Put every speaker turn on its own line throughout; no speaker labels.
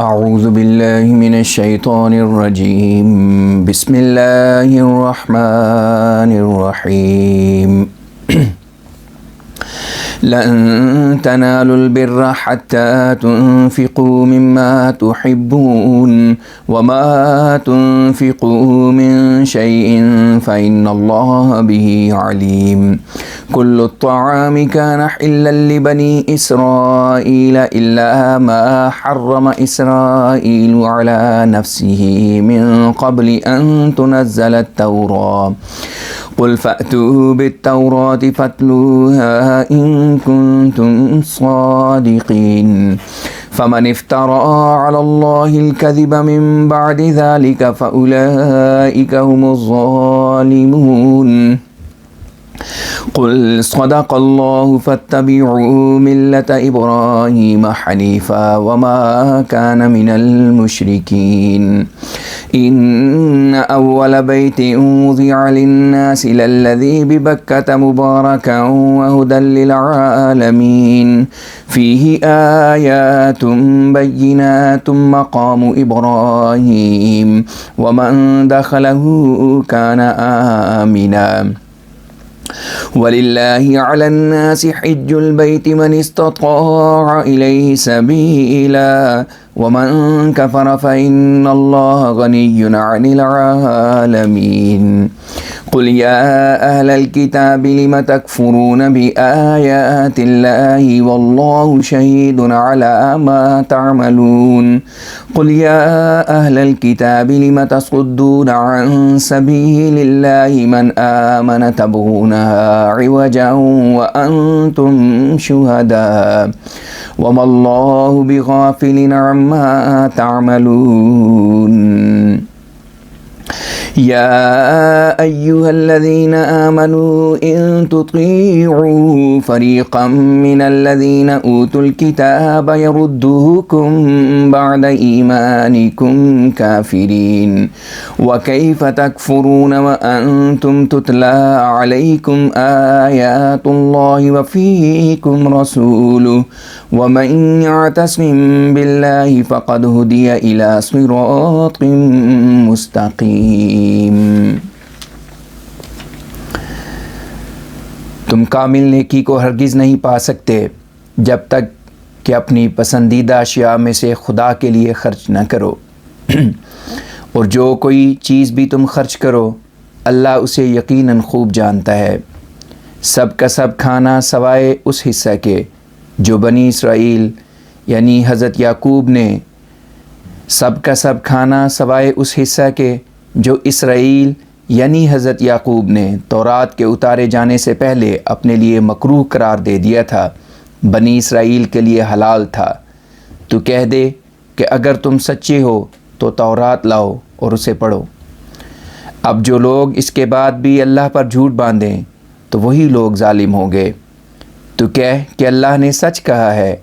اعوذ باللہ من الشیطان الرجیم بسم اللہ الرحمن الرحیم لن تنالوا البر حتى تنفقوا مما تحبون وما تنفقوا من شيء فإن الله به عليم كل الطعام كان حلا لبني إسرائيل إلا ما حرم إسرائيل على نفسه من قبل أن تنزل التوراة قل فأتوا بالتوراة فاتلوها إن كنتم صادقين فمن افترى على الله الكذب من بعد ذلك فأولئك هم الظالمون قل صدق الله فاتبعوا ملة إبراهيم حنيفا وما كان من المشركين إن أول بيت وضع للناس للذي ببكة مباركا وهدى للعالمين فيه آيات بينات مقام إبراهيم ومن دخله كان آمنا وَلِلَّهِ عَلَى النَّاسِ حِجُّ الْبَيْتِ مَنِ اسْتَطَاعَ إِلَيْهِ سَبِيلًا وَمَنْ كَفَرَ فَإِنَّ اللَّهَ غَنِيٌّ عَنِ الْعَالَمِينَ قُلْ يَا أَهْلَ الْكِتَابِ لِمَ تَكْفُرُونَ بِآيَاتِ اللَّهِ وَاللَّهُ شَهِيدٌ عَلَى مَا تَعْمَلُونَ قُلْ يَا أَهْلَ الْكِتَابِ لِمَ تَصُدُّونَ عَنْ سَبِيلِ اللَّهِ مَنْ آمَنَ تَبْغُونَهَا عِوَجًا وَأَنْتُمْ شُهَدَاءُ وَمَا اللَّهُ بِغَافِلٍ عَمَّا تَعْمَلُونَ يا أيها الذين آمنوا إن تطيعوا فريقا من الذين أوتوا الكتاب يردوكم بعد إيمانكم كافرين وكيف تكفرون وأنتم تتلى عليكم آيات الله وفيكم رسوله ومن يعتصم بالله فقد هدي إلى صراط مستقيم
تم کامل نیکی کو ہرگز نہیں پا سکتے جب تک کہ اپنی پسندیدہ اشیاء میں سے خدا کے لیے خرچ نہ کرو اور جو کوئی چیز بھی تم خرچ کرو اللہ اسے یقیناً خوب جانتا ہے۔ سب کا سب کھانا سوائے اس حصہ کے جو بنی اسرائیل یعنی حضرت یعقوب نے سب کا سب کھانا سوائے اس حصہ کے جو اسرائیل یعنی حضرت یعقوب نے تورات کے اتارے جانے سے پہلے اپنے لیے مکروہ قرار دے دیا تھا بنی اسرائیل کے لیے حلال تھا۔ تو کہہ دے کہ اگر تم سچے ہو تو تورات لاؤ اور اسے پڑھو۔ اب جو لوگ اس کے بعد بھی اللہ پر جھوٹ باندھیں تو وہی لوگ ظالم ہوں گے۔ تو کہہ کہ اللہ نے سچ کہا ہے،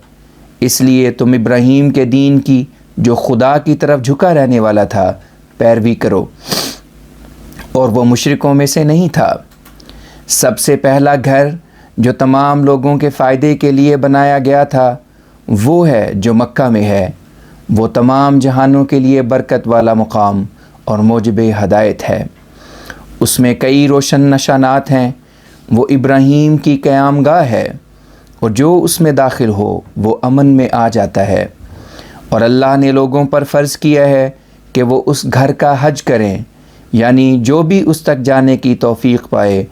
اس لیے تم ابراہیم کے دین کی جو خدا کی طرف جھکا رہنے والا تھا پیروی کرو، اور وہ مشرکوں میں سے نہیں تھا۔ سب سے پہلا گھر جو تمام لوگوں کے فائدے کے لیے بنایا گیا تھا وہ ہے جو مکہ میں ہے، وہ تمام جہانوں کے لیے برکت والا مقام اور موجب ہدایت ہے۔ اس میں کئی روشن نشانات ہیں، وہ ابراہیم کی قیام گاہ ہے، اور جو اس میں داخل ہو وہ امن میں آ جاتا ہے۔ اور اللہ نے لوگوں پر فرض کیا ہے کہ وہ اس گھر کا حج کریں، یعنی جو بھی اس تک جانے کی توفیق پائے،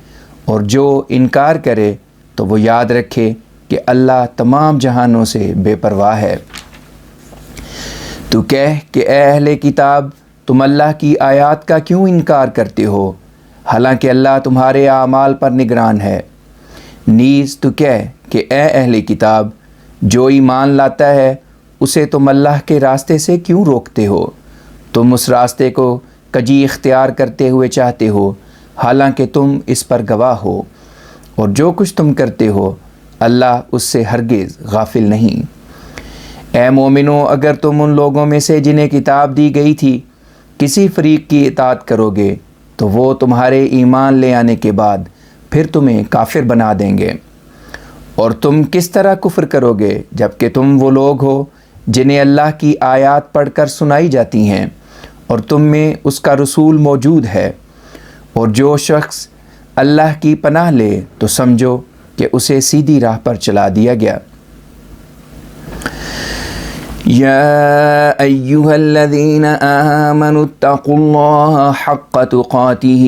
اور جو انکار کرے تو وہ یاد رکھے کہ اللہ تمام جہانوں سے بے پرواہ ہے۔ تو کہہ کہ اے اہل کتاب تم اللہ کی آیات کا کیوں انکار کرتے ہو حالانکہ اللہ تمہارے اعمال پر نگران ہے۔ نیز تو کہہ کہ اے اہل کتاب جو ایمان لاتا ہے اسے تم اللہ کے راستے سے کیوں روکتے ہو؟ تم اس راستے کو کجی اختیار کرتے ہوئے چاہتے ہو حالانکہ تم اس پر گواہ ہو، اور جو کچھ تم کرتے ہو اللہ اس سے ہرگز غافل نہیں۔ اے مومنو اگر تم ان لوگوں میں سے جنہیں کتاب دی گئی تھی کسی فریق کی اطاعت کرو گے تو وہ تمہارے ایمان لے آنے کے بعد پھر تمہیں کافر بنا دیں گے، اور تم کس طرح کفر کرو گے جب کہ تم وہ لوگ ہو جنہیں اللہ کی آیات پڑھ کر سنائی جاتی ہیں اور تم میں اس کا رسول موجود ہے، اور جو شخص اللہ کی پناہ لے تو سمجھو کہ اسے سیدھی راہ پر چلا دیا گیا۔
يا أيها الذين آمنوا اتقوا الله حق تقاته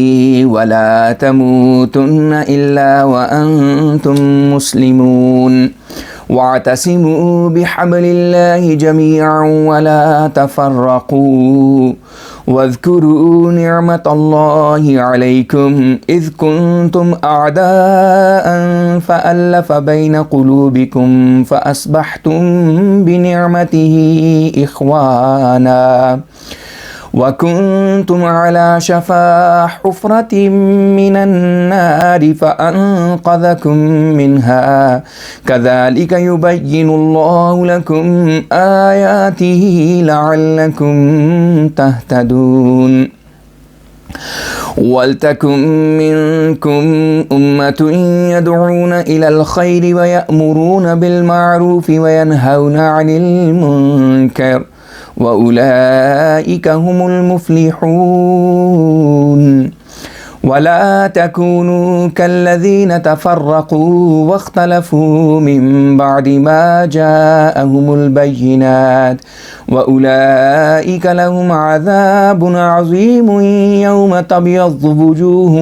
ولا تموتن إلا وأنتم مسلمون واعتصموا بحبل الله جميعا ولا تفرقوا واذكروا نعمة الله عليكم إذ كنتم أعداء فألف بين قلوبكم فأصبحتم بنعمته إخوانا وكنتم على شفا حفرة من النار فأنقذكم منها كذلك يبين الله لكم آياته لعلكم تهتدون ولتكن منكم أمة يدعون إلى الخير ويأمرون بالمعروف وينهون عن المنكر وأولئك هم المفلحون ولا تكونوا كالذين تفرقوا واختلفوا من بعد ما جاءهم البينات وأولئك لهم عذاب عظيم يوم تبيض وجوه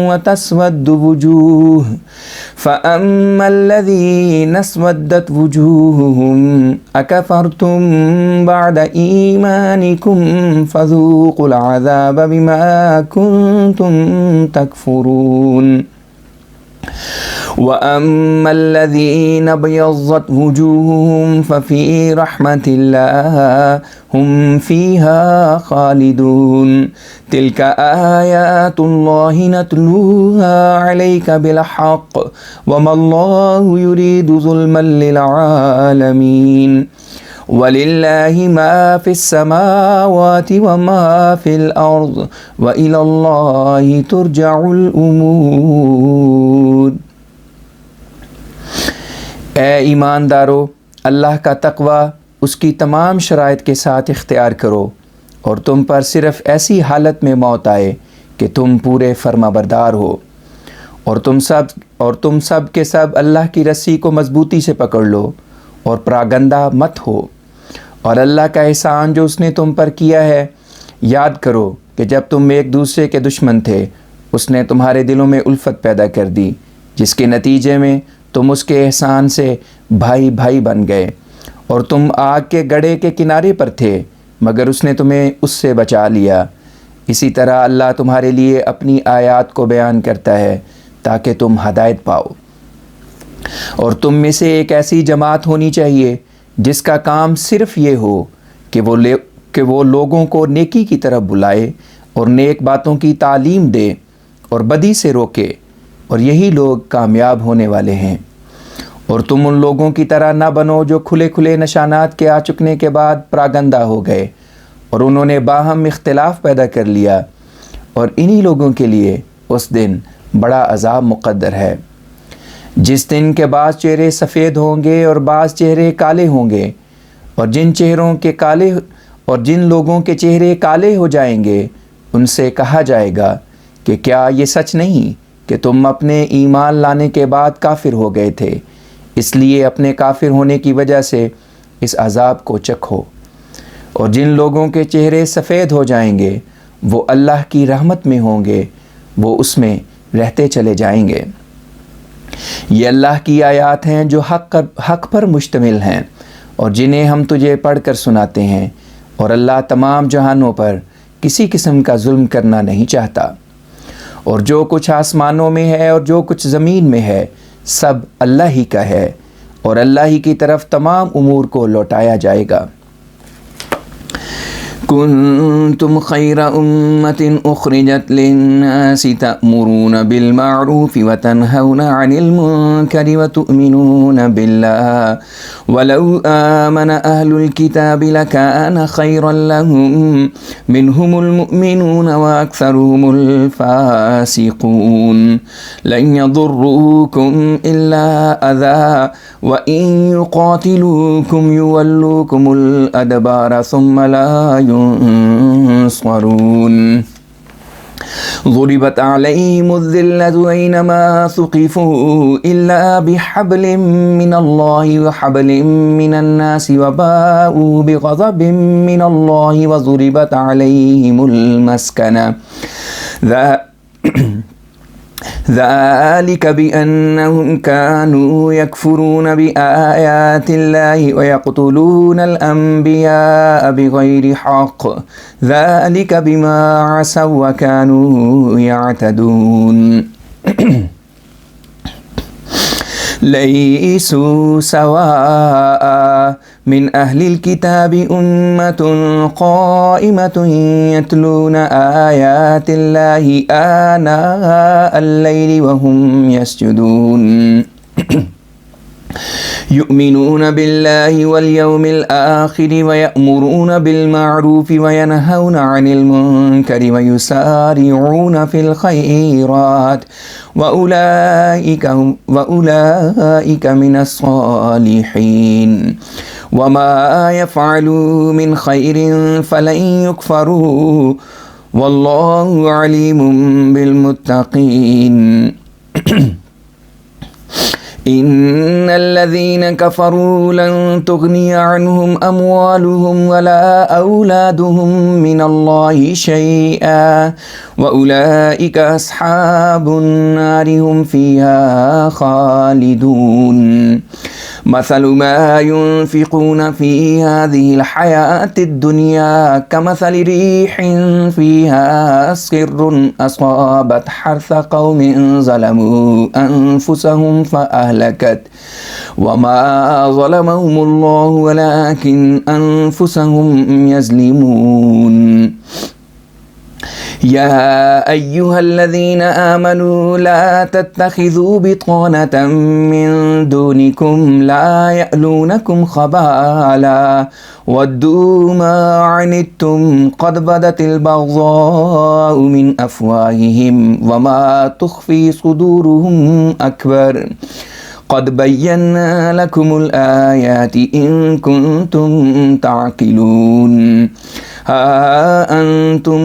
وتسود وجوه فأما الذين اسودت وجوههم أكفرتم بعد إيمانكم فذوقوا العذاب بما كنتم تكفرون وأما الذين ابيضت وجوههم ففي رحمة الله هم فيها خالدون تلك آيات الله نتلوها عليك بالحق وما الله يريد ظلما للعالمين وَلِلَّهِ مَا فِي السَّمَاوَاتِ وَمَا فِي الْأَرْضِ وَإِلَى اللَّهِ تُرْجَعُ الْأُمُورُ۔
اے ایماندارو، اللہ کا تقوی اس کی تمام شرائط کے ساتھ اختیار کرو، اور تم پر صرف ایسی حالت میں موت آئے کہ تم پورے فرما بردار ہو، اور تم سب کے سب اللہ کی رسی کو مضبوطی سے پکڑ لو اور پراگندہ مت ہو، اور اللہ کا احسان جو اس نے تم پر کیا ہے یاد کرو کہ جب تم ایک دوسرے کے دشمن تھے اس نے تمہارے دلوں میں الفت پیدا کر دی، جس کے نتیجے میں تم اس کے احسان سے بھائی بھائی بن گئے، اور تم آگ کے گڑھے کے کنارے پر تھے مگر اس نے تمہیں اس سے بچا لیا۔ اسی طرح اللہ تمہارے لیے اپنی آیات کو بیان کرتا ہے تاکہ تم ہدایت پاؤ، اور تم میں سے ایک ایسی جماعت ہونی چاہیے جس کا کام صرف یہ ہو کہ وہ لوگوں کو نیکی کی طرف بلائے اور نیک باتوں کی تعلیم دے اور بدی سے روکے، اور یہی لوگ کامیاب ہونے والے ہیں۔ اور تم ان لوگوں کی طرح نہ بنو جو کھلے کھلے نشانات کے آ چکنے کے بعد پراگندہ ہو گئے اور انہوں نے باہم اختلاف پیدا کر لیا، اور انہی لوگوں کے لیے اس دن بڑا عذاب مقدر ہے، جس دن کے بعض چہرے سفید ہوں گے اور بعض چہرے کالے ہوں گے، اور جن لوگوں کے چہرے کالے ہو جائیں گے ان سے کہا جائے گا کہ کیا یہ سچ نہیں کہ تم اپنے ایمان لانے کے بعد کافر ہو گئے تھے، اس لیے اپنے کافر ہونے کی وجہ سے اس عذاب کو چکھو۔ اور جن لوگوں کے چہرے سفید ہو جائیں گے وہ اللہ کی رحمت میں ہوں گے، وہ اس میں رہتے چلے جائیں گے۔ یہ اللہ کی آیات ہیں جو حق پر مشتمل ہیں اور جنہیں ہم تجھے پڑھ کر سناتے ہیں، اور اللہ تمام جہانوں پر کسی قسم کا ظلم کرنا نہیں چاہتا۔ اور جو کچھ آسمانوں میں ہے اور جو کچھ زمین میں ہے سب اللہ ہی کا ہے، اور اللہ ہی کی طرف تمام امور کو لوٹایا جائے گا۔
كنتم خير أمة أخرجت للناس تأمرون بالمعروف وتنهون عن المنكر وتؤمنون بالله ولو آمن أهل الكتاب لكان خيرا لهم منهم المؤمنون وأكثرهم الفاسقون لن يضروكم إلا أذى وإن يقاتلوكم يولوكم الأدبار ثم لا ينصرون ضربت عليهم الذلة أينما ثقفوا إلا بحبل من الله وحبل من الناس وباءوا بغضب من الله وضربت عليهم المسكنة ذلك بأنهم كانوا يكفرون بآيات الله ويقتلون الأنبياء بغير حق ذلك بما عصوا وكانوا يعتدون ليسوا سواء من أهل الكتاب أمة قائمة يتلون آيات الله آناء الليل وهم يسجدون يؤمنون بالله واليوم الآخر ويأمرون بالمعروف وينهون عن المنكر ويسارعون في الخيرات وأولئك من الصالحين وما يفعلوا من خير فلن يكفروا والله عليم بالمتقين إن الذين كفروا لن تغني عنهم أموالهم ولا أولادهم من الله شيئا وأولئك أصحاب النار هم فيها خالدون مثل ما ينفقون في هذه الحياة الدنيا كمثل ريح فيها صر أصابت حرث قوم ظلموا أنفسهم فأهلكت وما ظلمهم الله ولكن أنفسهم يظلمون يا أيها الذين آمنوا لا تتخذوا بطانة من دونكم لا يألونكم خبالا ودوا ما عنتم قد بدت البغضاء من أفواههم وما تخفي صدورهم أكبر قد بينا لكم الآيات إن كنتم تعقلون ها أنتم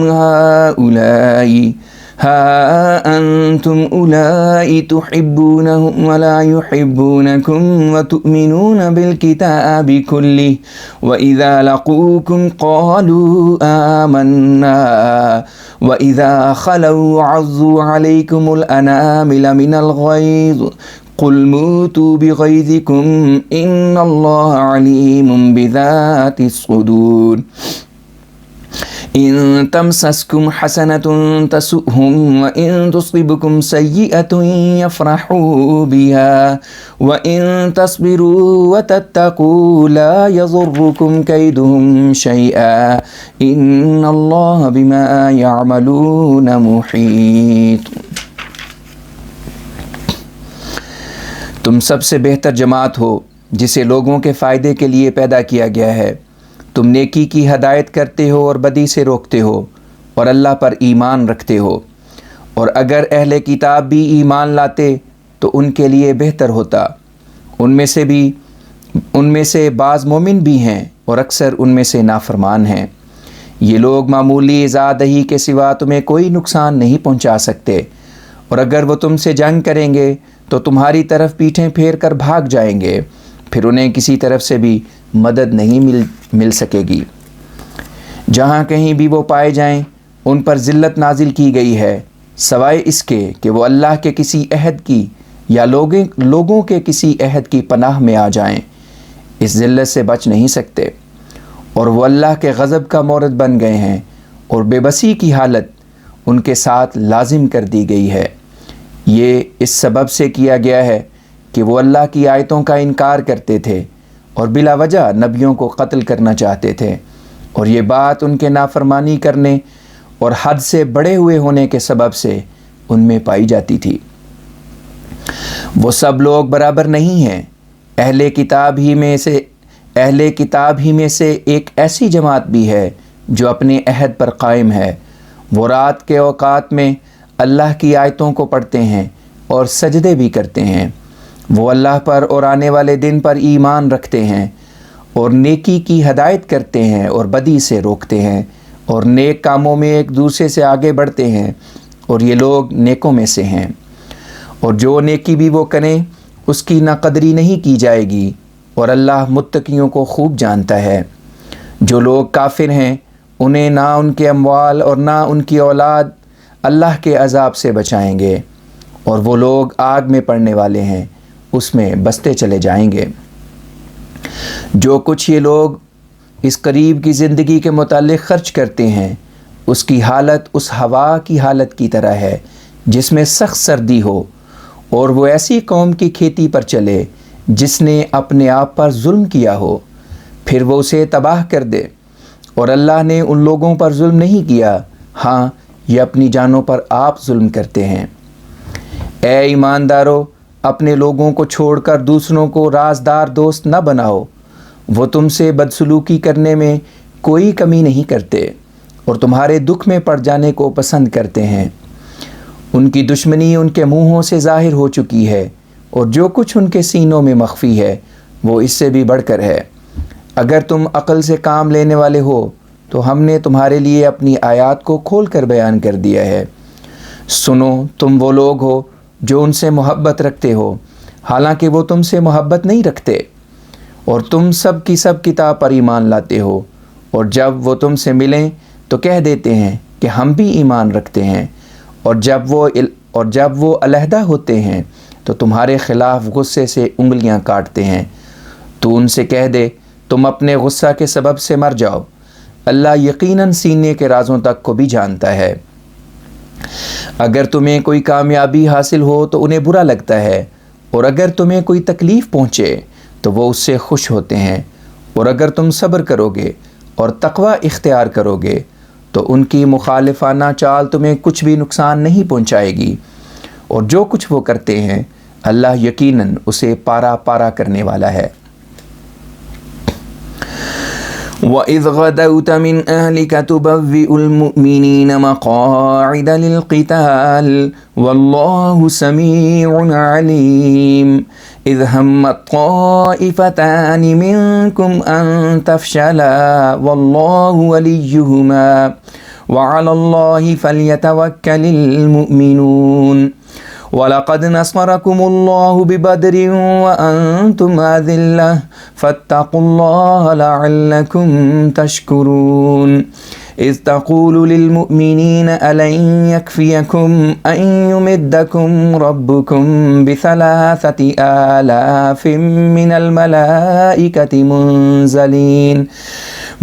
أولئك تحبونهم ولا يحبونكم وتؤمنون بالكتاب كله وإذا لقوكم قالوا آمنا وإذا خلوا عضوا عليكم الأنامل من الغيظ قل موتوا بغيظكم إن الله عليم بذات الصدور إن تمسسكم حسنة تسؤهم وإن تصبكم سيئة يفرحوا بها وإن تصبروا وتتقوا لا يضركم كيدهم شيئا إن الله بما يعملون محيط.
تم سب سے بہتر جماعت ہو جسے لوگوں کے فائدے کے لیے پیدا کیا گیا ہے. تم نیکی کی ہدایت کرتے ہو اور بدی سے روکتے ہو اور اللہ پر ایمان رکھتے ہو. اور اگر اہل کتاب بھی ایمان لاتے تو ان کے لیے بہتر ہوتا. ان میں سے بعض مومن بھی ہیں اور اکثر ان میں سے نافرمان ہیں. یہ لوگ معمولی ایذا دہی کے سوا تمہیں کوئی نقصان نہیں پہنچا سکتے، اور اگر وہ تم سے جنگ کریں گے تو تمہاری طرف پیٹھیں پھیر کر بھاگ جائیں گے، پھر انہیں کسی طرف سے بھی مدد نہیں مل سکے گی. جہاں کہیں بھی وہ پائے جائیں ان پر ذلت نازل کی گئی ہے، سوائے اس کے کہ وہ اللہ کے کسی عہد کی یا لوگوں کے کسی عہد کی پناہ میں آ جائیں. اس ذلت سے بچ نہیں سکتے، اور وہ اللہ کے غضب کا مورد بن گئے ہیں، اور بے بسی کی حالت ان کے ساتھ لازم کر دی گئی ہے. یہ اس سبب سے کیا گیا ہے کہ وہ اللہ کی آیتوں کا انکار کرتے تھے اور بلا وجہ نبیوں کو قتل کرنا چاہتے تھے. اور یہ بات ان کے نافرمانی کرنے اور حد سے بڑے ہوئے ہونے کے سبب سے ان میں پائی جاتی تھی۔ وہ سب لوگ برابر نہیں ہیں۔ اہل کتاب ہی میں سے ایک ایسی جماعت بھی ہے جو اپنے عہد پر قائم ہے۔ وہ رات کے اوقات میں اللہ کی آیتوں کو پڑھتے ہیں اور سجدے بھی کرتے ہیں۔ وہ اللہ پر اور آنے والے دن پر ایمان رکھتے ہیں اور نیکی کی ہدایت کرتے ہیں اور بدی سے روکتے ہیں اور نیک کاموں میں ایک دوسرے سے آگے بڑھتے ہیں، اور یہ لوگ نیکوں میں سے ہیں۔ اور جو نیکی بھی وہ کریں اس کی نہ قدری نہیں کی جائے گی، اور اللہ متقیوں کو خوب جانتا ہے۔ جو لوگ کافر ہیں انہیں نہ ان کے اموال اور نہ ان کی اولاد اللہ کے عذاب سے بچائیں گے، اور وہ لوگ آگ میں پڑنے والے ہیں، اس میں بستے چلے جائیں گے۔ جو کچھ یہ لوگ اس قریب کی زندگی کے متعلق خرچ کرتے ہیں اس کی حالت اس ہوا کی حالت کی طرح ہے جس میں سخت سردی ہو، اور وہ ایسی قوم کی کھیتی پر چلے جس نے اپنے آپ پر ظلم کیا ہو، پھر وہ اسے تباہ کر دے۔ اور اللہ نے ان لوگوں پر ظلم نہیں کیا، ہاں یہ اپنی جانوں پر آپ ظلم کرتے ہیں۔ اے ایماندارو، اپنے لوگوں کو چھوڑ کر دوسروں کو رازدار دوست نہ بناؤ۔ وہ تم سے بدسلوکی کرنے میں کوئی کمی نہیں کرتے اور تمہارے دکھ میں پڑ جانے کو پسند کرتے ہیں۔ ان کی دشمنی ان کے منہوں سے ظاہر ہو چکی ہے، اور جو کچھ ان کے سینوں میں مخفی ہے وہ اس سے بھی بڑھ کر ہے۔ اگر تم عقل سے کام لینے والے ہو تو ہم نے تمہارے لیے اپنی آیات کو کھول کر بیان کر دیا ہے۔ سنو، تم وہ لوگ ہو جو ان سے محبت رکھتے ہو، حالانکہ وہ تم سے محبت نہیں رکھتے، اور تم سب کی سب کتاب پر ایمان لاتے ہو، اور جب وہ تم سے ملیں تو کہہ دیتے ہیں کہ ہم بھی ایمان رکھتے ہیں، اور جب وہ علیحدہ ہوتے ہیں تو تمہارے خلاف غصے سے انگلیاں کاٹتے ہیں۔ تو ان سے کہہ دے تم اپنے غصہ کے سبب سے مر جاؤ، اللہ یقیناً سینے کے رازوں تک کو بھی جانتا ہے۔ اگر تمہیں کوئی کامیابی حاصل ہو تو انہیں برا لگتا ہے، اور اگر تمہیں کوئی تکلیف پہنچے تو وہ اس سے خوش ہوتے ہیں، اور اگر تم صبر کرو گے اور تقوی اختیار کرو گے تو ان کی مخالفانہ چال تمہیں کچھ بھی نقصان نہیں پہنچائے گی، اور جو کچھ وہ کرتے ہیں اللہ یقیناً اسے پارا پارا کرنے والا ہے۔ وَإِذْ غَدَوْتَ مِنْ أَهْلِكَ تُبَوِّئُ الْمُؤْمِنِينَ مَقَاعِدَ لِلْقِتَالِ وَاللَّهُ سَمِيعٌ عَلِيمٌ إِذْ هَمَّتْ طَائِفَتَانِ مِنْكُمْ أَنْ تَفْشَلَا وَاللَّهُ وَلِيُّهُمَا وَعَلَى اللَّهِ فَلْيَتَوَكَّلِ الْمُؤْمِنُونَ وَلَقَدْ نَصَرَكُمُ اللَّهُ بِبَدْرٍ وَأَنْتُمْ أَذِلَّةٌ فَاتَّقُوا اللَّهَ لَعَلَّكُمْ تَشْكُرُونَ إِذْ تَقُولُ لِلْمُؤْمِنِينَ أَلَنْ يَكْفِيَكُمْ أَنْ يُمِدَّكُمْ رَبُّكُمْ ب3,000 مِّنَ الْمَلَائِكَةِ مُنْزَلِينَ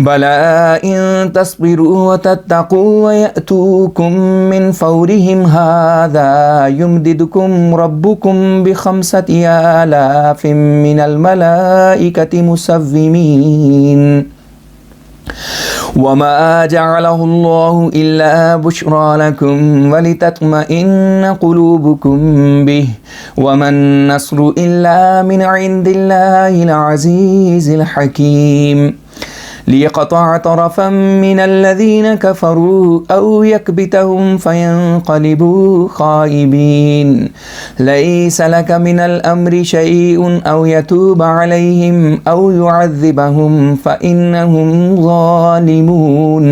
بَلَىٰ إِن تَصْبِرُوا وَتَتَّقُوا وَيَأْتُوكُم مِّن فَوْرِهِمْ هَٰذَا يُمْدِدْكُمْ رَبُّكُمْ ب5,000 مِّنَ الْمَلَائِكَةِ مُسَوِّمِينَ وَمَا جَعَلَهُ اللَّهُ إِلَّا بُشْرَىٰ لَكُمْ وَلِتَطْمَئِنَّ قُلُوبُكُمْ بِهِ وَمَا النَّصْرُ إِلَّا مِنْ عِندِ اللَّهِ الْعَزِيزِ الْحَكِيمِ لِيَقْطَعَ طَرَفًا مِّنَ الَّذِينَ كَفَرُوا أَوْ يَكْبِتَهُمْ فَيَنقَلِبُوا خَائِبِينَ لَيْسَ لَكَ مِنَ الْأَمْرِ شَيْءٌ أَوْ يَتُوبَ عَلَيْهِمْ أَوْ يُعَذِّبَهُمْ فَإِنَّهُمْ ظَالِمُونَ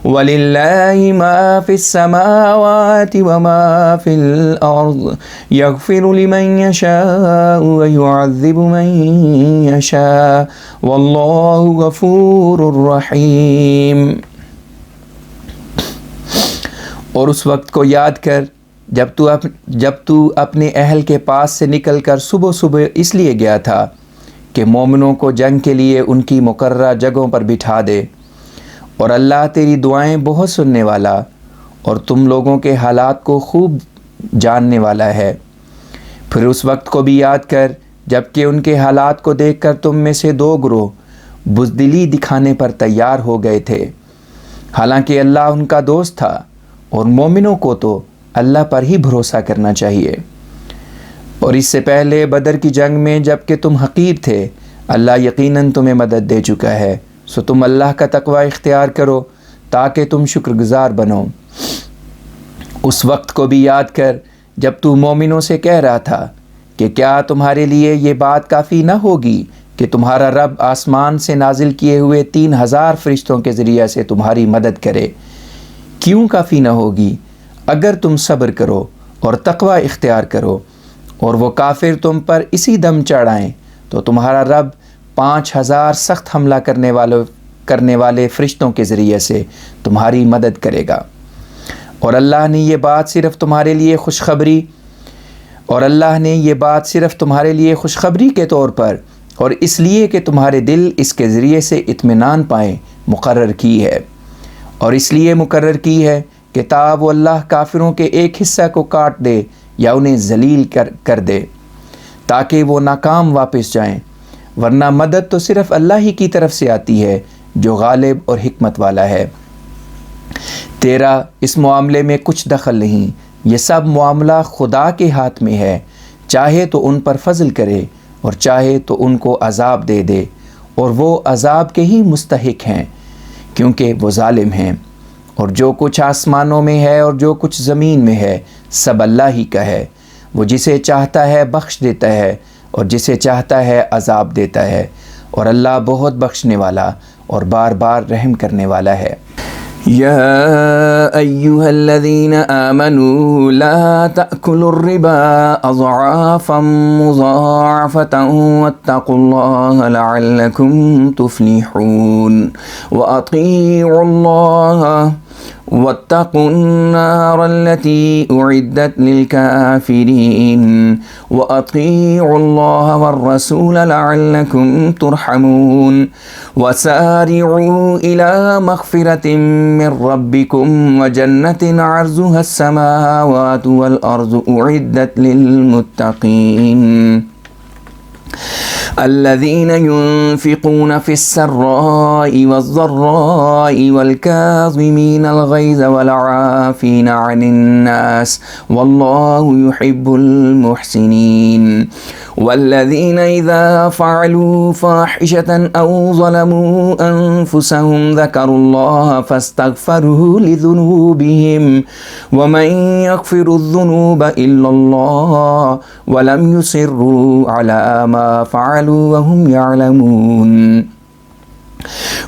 وَلِلَّهِ مَا فِي السَّمَاوَاتِ وَمَا فِي الْأَرْضِ يَغْفِرُ لِمَن يَشَاءُ وَيُعَذِّبُ مَن يَشَاءُ وَاللَّهُ غَفُورٌ رَّحِيمٌ۔ اور اس وقت کو یاد کر جب تو اپنے اہل کے پاس سے نکل کر صبح صبح اس لیے گیا تھا کہ مومنوں کو جنگ کے لیے ان کی مقررہ جگہوں پر بٹھا دے، اور اللہ تیری دعائیں بہت سننے والا اور تم لوگوں کے حالات کو خوب جاننے والا ہے۔ پھر اس وقت کو بھی یاد کر جب کہ ان کے حالات کو دیکھ کر تم میں سے 2 گروہ بزدلی دکھانے پر تیار ہو گئے تھے، حالانکہ اللہ ان کا دوست تھا، اور مومنوں کو تو اللہ پر ہی بھروسہ کرنا چاہیے۔ اور اس سے پہلے بدر کی جنگ میں جب کہ تم حقیر تھے، اللہ یقیناً تمہیں مدد دے چکا ہے، سو تم اللہ کا تقوی اختیار کرو تاکہ تم شکر گزار بنو۔ اس وقت کو بھی یاد کر جب تو مومنوں سے کہہ رہا تھا کہ کیا تمہارے لیے یہ بات کافی نہ ہوگی کہ تمہارا رب آسمان سے نازل کیے ہوئے 3000 فرشتوں کے ذریعے سے تمہاری مدد کرے؟ کیوں کافی نہ ہوگی؟ اگر تم صبر کرو اور تقوی اختیار کرو اور وہ کافر تم پر اسی دم چڑھائیں تو تمہارا رب 5000 سخت حملہ کرنے والے فرشتوں کے ذریعے سے تمہاری مدد کرے گا۔ اور اللہ نے یہ بات صرف تمہارے لیے خوشخبری کے طور پر اور اس لیے کہ تمہارے دل اس کے ذریعے سے اطمینان پائیں مقرر کی ہے، اور اس لیے مقرر کی ہے کہ تاب وہ اللہ کافروں کے ایک حصہ کو کاٹ دے یا انہیں ذلیل کر دے تاکہ وہ ناکام واپس جائیں، ورنہ مدد تو صرف اللہ ہی کی طرف سے آتی ہے جو غالب اور حکمت والا ہے۔ تیرا اس معاملے میں کچھ دخل نہیں، یہ سب معاملہ خدا کے ہاتھ میں ہے، چاہے تو ان پر فضل کرے اور چاہے تو ان کو عذاب دے دے، اور وہ عذاب کے ہی مستحق ہیں کیونکہ وہ ظالم ہیں۔ اور جو کچھ آسمانوں میں ہے اور جو کچھ زمین میں ہے سب اللہ ہی کا ہے، وہ جسے چاہتا ہے بخش دیتا ہے اور جسے چاہتا ہے عذاب دیتا ہے، اور اللہ بہت بخشنے والا اور بار بار رحم کرنے والا ہے۔
یا ایہا الذین آمنوا لا تأکلوا الربا اضعافا مضاعفة واتقوا اللہ لعلکم تفلحون واطیعوا اللہ واتقوا النار التي أعدت للكافرين وأطيعوا الله والرسول لعلكم ترحمون وسارعوا إلى مغفرة من ربكم وجنة عرضها السماوات والأرض أعدت للمتقين الذين ينفقون في السراء والضراء والكاظمين الغيظ والعافين عن الناس والله يحب المحسنين والذين إذا فعلوا فاحشة أو ظلموا أنفسهم ذكروا الله فاستغفروا لذنوبهم ومن يغفر الذنوب إلا الله ولم يصروا على ما فعلوا وهم يعلمون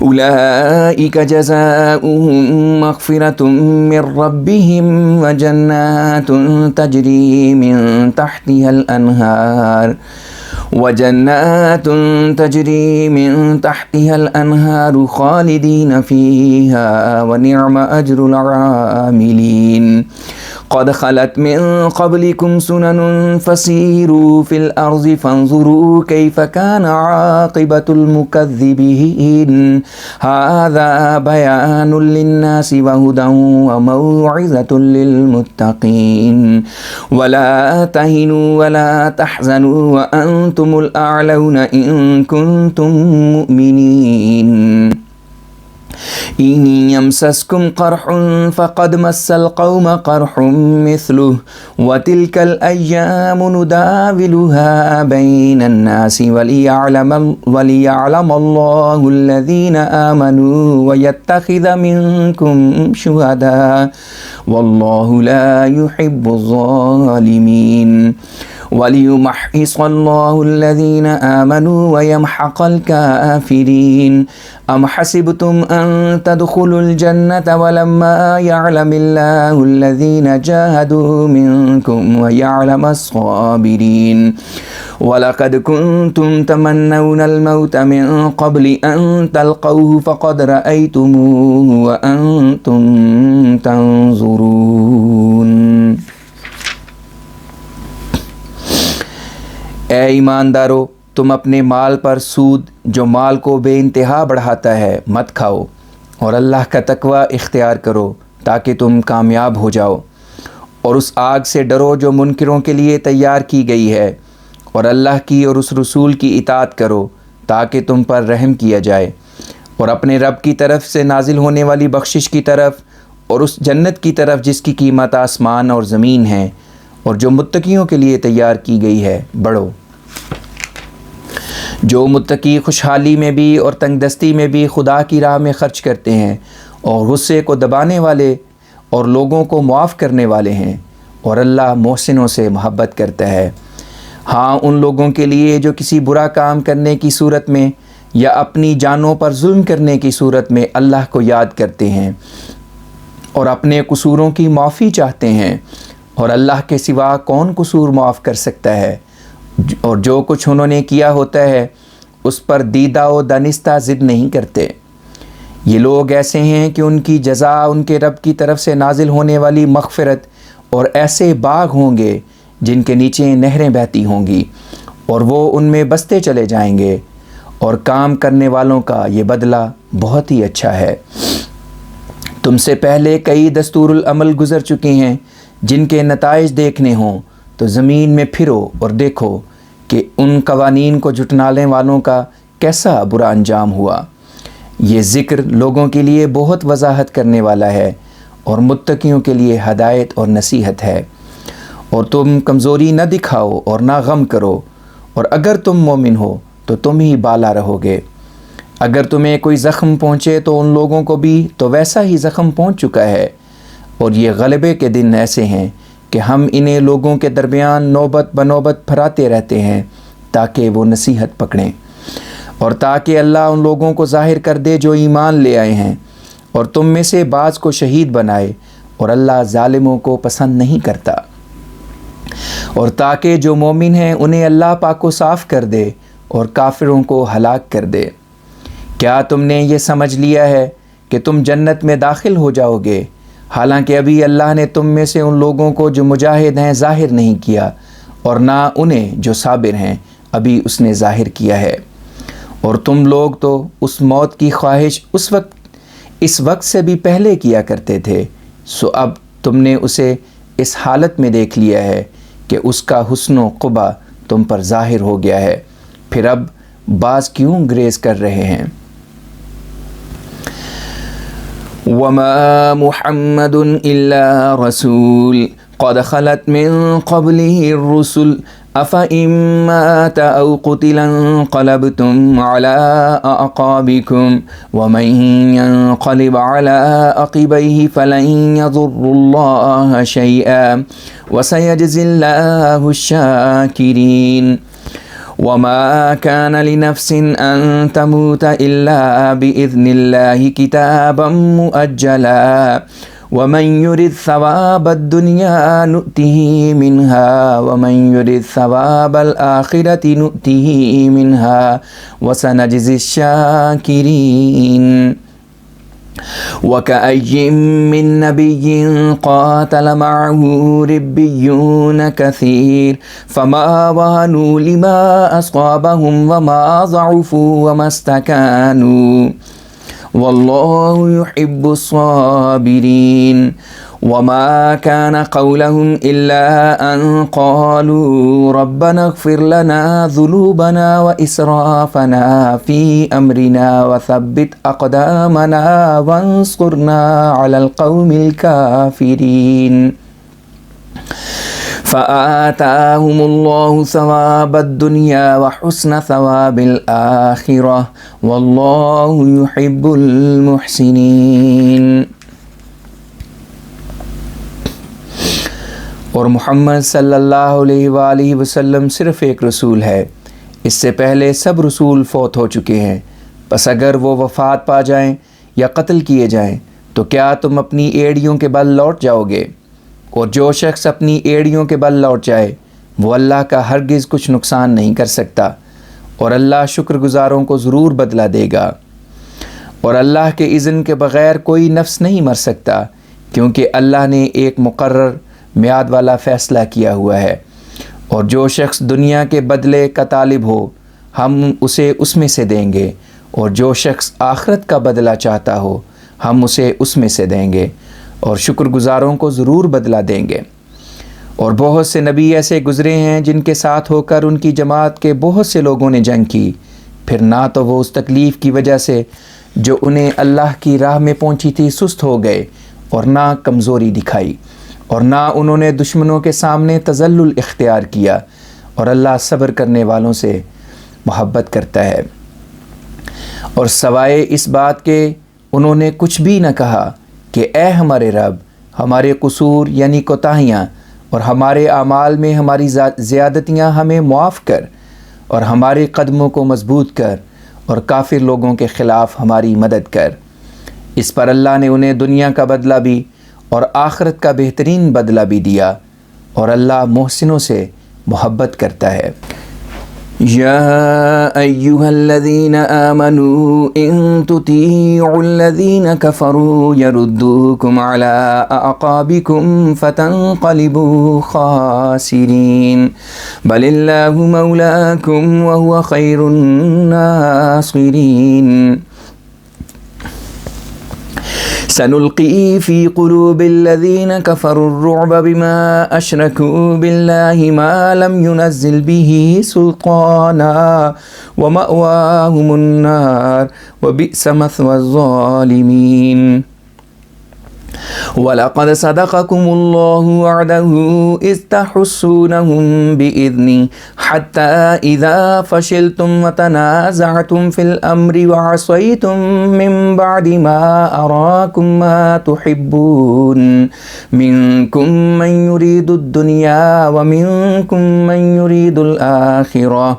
أولئك جزاؤهم مغفرة من ربهم وجنات تجري من تحتها الأنهار خالدين فيها ونعم أجر العاملين قد خلت من قبلكم سنن فسيروا في الأرض فانظروا كيف كان عاقبة المكذبين هذا بيان للناس وهدى وموعظة للمتقين ولا تهنوا ولا تحزنوا وأنتم الأعلون إن كنتم مؤمنين إن يمسسكم قرح فقد مس القوم قرح مثله وتلك الأيام نداولها بين الناس وليعلم الله الذين آمنوا ويتخذ منكم شهداء والله لا يحب الظالمين وليمحص الله الذين آمنوا ويمحق الكافرين أم حسبتم أن تدخلوا الجنة ولما يعلم الله الذين جاهدوا منكم ويعلم الصابرين ولقد كنتم تمنون الموت من قبل أن تلقوه فقد رأيتموه وأنتم تنظرون۔
اے ایماندارو، تم اپنے مال پر سود جو مال کو بے انتہا بڑھاتا ہے مت کھاؤ، اور اللہ کا تقوی اختیار کرو تاکہ تم کامیاب ہو جاؤ، اور اس آگ سے ڈرو جو منکروں کے لیے تیار کی گئی ہے، اور اللہ کی اور اس رسول کی اطاعت کرو تاکہ تم پر رحم کیا جائے، اور اپنے رب کی طرف سے نازل ہونے والی بخشش کی طرف اور اس جنت کی طرف جس کی قیمت آسمان اور زمین ہے اور جو متقیوں کے لیے تیار کی گئی ہے بڑھو۔ جو متقی خوشحالی میں بھی اور تنگ دستی میں بھی خدا کی راہ میں خرچ کرتے ہیں اور غصے کو دبانے والے اور لوگوں کو معاف کرنے والے ہیں، اور اللہ محسنوں سے محبت کرتا ہے۔ ہاں، ان لوگوں کے لیے جو کسی برا کام کرنے کی صورت میں یا اپنی جانوں پر ظلم کرنے کی صورت میں اللہ کو یاد کرتے ہیں اور اپنے قصوروں کی معافی چاہتے ہیں، اور اللہ کے سوا کون قصور معاف کر سکتا ہے، اور جو کچھ انہوں نے کیا ہوتا ہے اس پر دیدہ و دانستہ ضد نہیں کرتے۔ یہ لوگ ایسے ہیں کہ ان کی جزا ان کے رب کی طرف سے نازل ہونے والی مغفرت اور ایسے باغ ہوں گے جن کے نیچے نہریں بہتی ہوں گی، اور وہ ان میں بستے چلے جائیں گے، اور کام کرنے والوں کا یہ بدلہ بہت ہی اچھا ہے۔ تم سے پہلے کئی دستور العمل گزر چکے ہیں، جن کے نتائج دیکھنے ہوں تو زمین میں پھرو اور دیکھو کہ ان قوانین کو جھٹلانے والوں کا کیسا برا انجام ہوا۔ یہ ذکر لوگوں کے لیے بہت وضاحت کرنے والا ہے اور متقیوں کے لیے ہدایت اور نصیحت ہے۔ اور تم کمزوری نہ دکھاؤ اور نہ غم کرو، اور اگر تم مومن ہو تو تم ہی بالا رہو گے۔ اگر تمہیں کوئی زخم پہنچے تو ان لوگوں کو بھی تو ویسا ہی زخم پہنچ چکا ہے، اور یہ غلبے کے دن ایسے ہیں کہ ہم انہیں لوگوں کے درمیان نوبت بنوبت پھراتے رہتے ہیں تاکہ وہ نصیحت پکڑیں، اور تاکہ اللہ ان لوگوں کو ظاہر کر دے جو ایمان لے آئے ہیں، اور تم میں سے بعض کو شہید بنائے، اور اللہ ظالموں کو پسند نہیں کرتا، اور تاکہ جو مومن ہیں انہیں اللہ پاک و صاف کر دے اور کافروں کو ہلاک کر دے۔ کیا تم نے یہ سمجھ لیا ہے کہ تم جنت میں داخل ہو جاؤ گے، حالانکہ ابھی اللہ نے تم میں سے ان لوگوں کو جو مجاہد ہیں ظاہر نہیں کیا، اور نہ انہیں جو صابر ہیں ابھی اس نے ظاہر کیا ہے۔ اور تم لوگ تو اس موت کی خواہش اس وقت سے بھی پہلے کیا کرتے تھے، سو اب تم نے اسے اس حالت میں دیکھ لیا ہے کہ اس کا حسن و قبا تم پر ظاہر ہو گیا ہے، پھر اب باز کیوں گریز کر رہے ہیں؟ وَمَا مُحَمَّدٌ إِلَّا رَسُولٌ قَدْ خَلَتْ مِن قَبْلِهِ الرُّسُلُ أَفَإِن مَّاتَ أَوْ قُتِلَ انقَلَبْتُمْ عَلَىٰ أَعْقَابِكُمْ وَمَن يَنقَلِبْ عَلَىٰ عَقِبَيْهِ فَلَن يَضُرَّ اللَّهَ شَيْئًا وَسَيَجْزِي اللَّهُ الشَّاكِرِينَ۔ وَمَا كَانَ لِنَفْسٍ أَن تَمُوتَ إِلَّا بِإِذْنِ اللَّهِ كِتَابًا مُؤَجَّلًا وَمَن يُرِدْ ثَوَابَ الدُّنْيَا نُؤْتِهِ مِنْهَا وَمَن يُرِدْ ثَوَابَ الْآخِرَةِ نُؤْتِهِ مِنْهَا وَسَنَجْزِي الشَّاكِرِينَ۔ وَكَأَيٍّ مِّن نَّبِيٍّ قَاتَلَ مَعَهُ رِبِّيُّونَ كَثِيرٌ فَمَا وَهَنُوا لِمَا أَصَابَهُمْ وَمَا ضَعُفُوا وَمَا اسْتَكَانُوا وَاللَّهُ يُحِبُّ الصَّابِرِينَ۔ وَمَا كَانَ قَوْلَهُمْ إِلَّا أَن قَالُوا رَبَّنَا اغْفِرْ لَنَا ذُنُوبَنَا وَإِسْرَافَنَا فِي أَمْرِنَا وَثَبِّتْ أَقْدَامَنَا وَانصُرْنَا عَلَى الْقَوْمِ الْكَافِرِينَ۔ فآتاهم الله ثواب الدنيا وحسن ثواب الآخرة والله يحب المحسنين۔ اور محمد صلی اللہ علیہ وآلہ وسلم صرف ایک رسول ہے، اس سے پہلے سب رسول فوت ہو چکے ہیں، پس اگر وہ وفات پا جائیں یا قتل کیے جائیں تو کیا تم اپنی ایڑیوں کے بل لوٹ جاؤ گے؟ اور جو شخص اپنی ایڑیوں کے بل لوٹ جائے وہ اللہ کا ہرگز کچھ نقصان نہیں کر سکتا، اور اللہ شکر گزاروں کو ضرور بدلہ دے گا۔ اور اللہ کے اذن کے بغیر کوئی نفس نہیں مر سکتا، کیونکہ اللہ نے ایک مقرر میعاد والا فیصلہ کیا ہوا ہے، اور جو شخص دنیا کے بدلے کا طالب ہو ہم اسے اس میں سے دیں گے، اور جو شخص آخرت کا بدلہ چاہتا ہو ہم اسے اس میں سے دیں گے، اور شکر گزاروں کو ضرور بدلہ دیں گے۔ اور بہت سے نبی ایسے گزرے ہیں جن کے ساتھ ہو کر ان کی جماعت کے بہت سے لوگوں نے جنگ کی، پھر نہ تو وہ اس تکلیف کی وجہ سے جو انہیں اللہ کی راہ میں پہنچی تھی سست ہو گئے اور نہ کمزوری دکھائی، اور نہ انہوں نے دشمنوں کے سامنے تذلل اختیار کیا، اور اللہ صبر کرنے والوں سے محبت کرتا ہے۔ اور سوائے اس بات کے انہوں نے کچھ بھی نہ کہا کہ اے ہمارے رب، ہمارے قصور یعنی کوتاہیاں اور ہمارے اعمال میں ہماری زیادتیاں ہمیں معاف کر، اور ہمارے قدموں کو مضبوط کر، اور کافر لوگوں کے خلاف ہماری مدد کر۔ اس پر اللہ نے انہیں دنیا کا بدلہ بھی اور آخرت کا بہترین بدلہ بھی دیا، اور اللہ محسنوں سے محبت کرتا ہے۔
يا أيها الذين آمنوا إن تطيعوا الذين كفروا يردوكم على أعقابكم فتنقلبوا خاسرين بل الله مولاكم وهو خير الناصرين سنلقي في قلوب الذين كفروا الرعب بما أشركوا بالله ما لم ينزل به سلطانا ومأواهم النار وبئس مثوى الظالمين وَلَقَدْ صَدَقَكُمُ اللَّهُ وَعْدَهُ إِذْ تَحُسُّونَهُم بِإِذْنِهِ حَتَّى إِذَا فَشِلْتُمْ وَتَنَازَعْتُمْ فِي الْأَمْرِ وَعَصَيْتُم مِّن بَعْدِ مَا أَرَاكُم مَّا تُحِبُّونَ مِنكُم مَّن يُرِيدُ الدُّنْيَا وَمِنكُم مَّن يُرِيدُ الْآخِرَةَ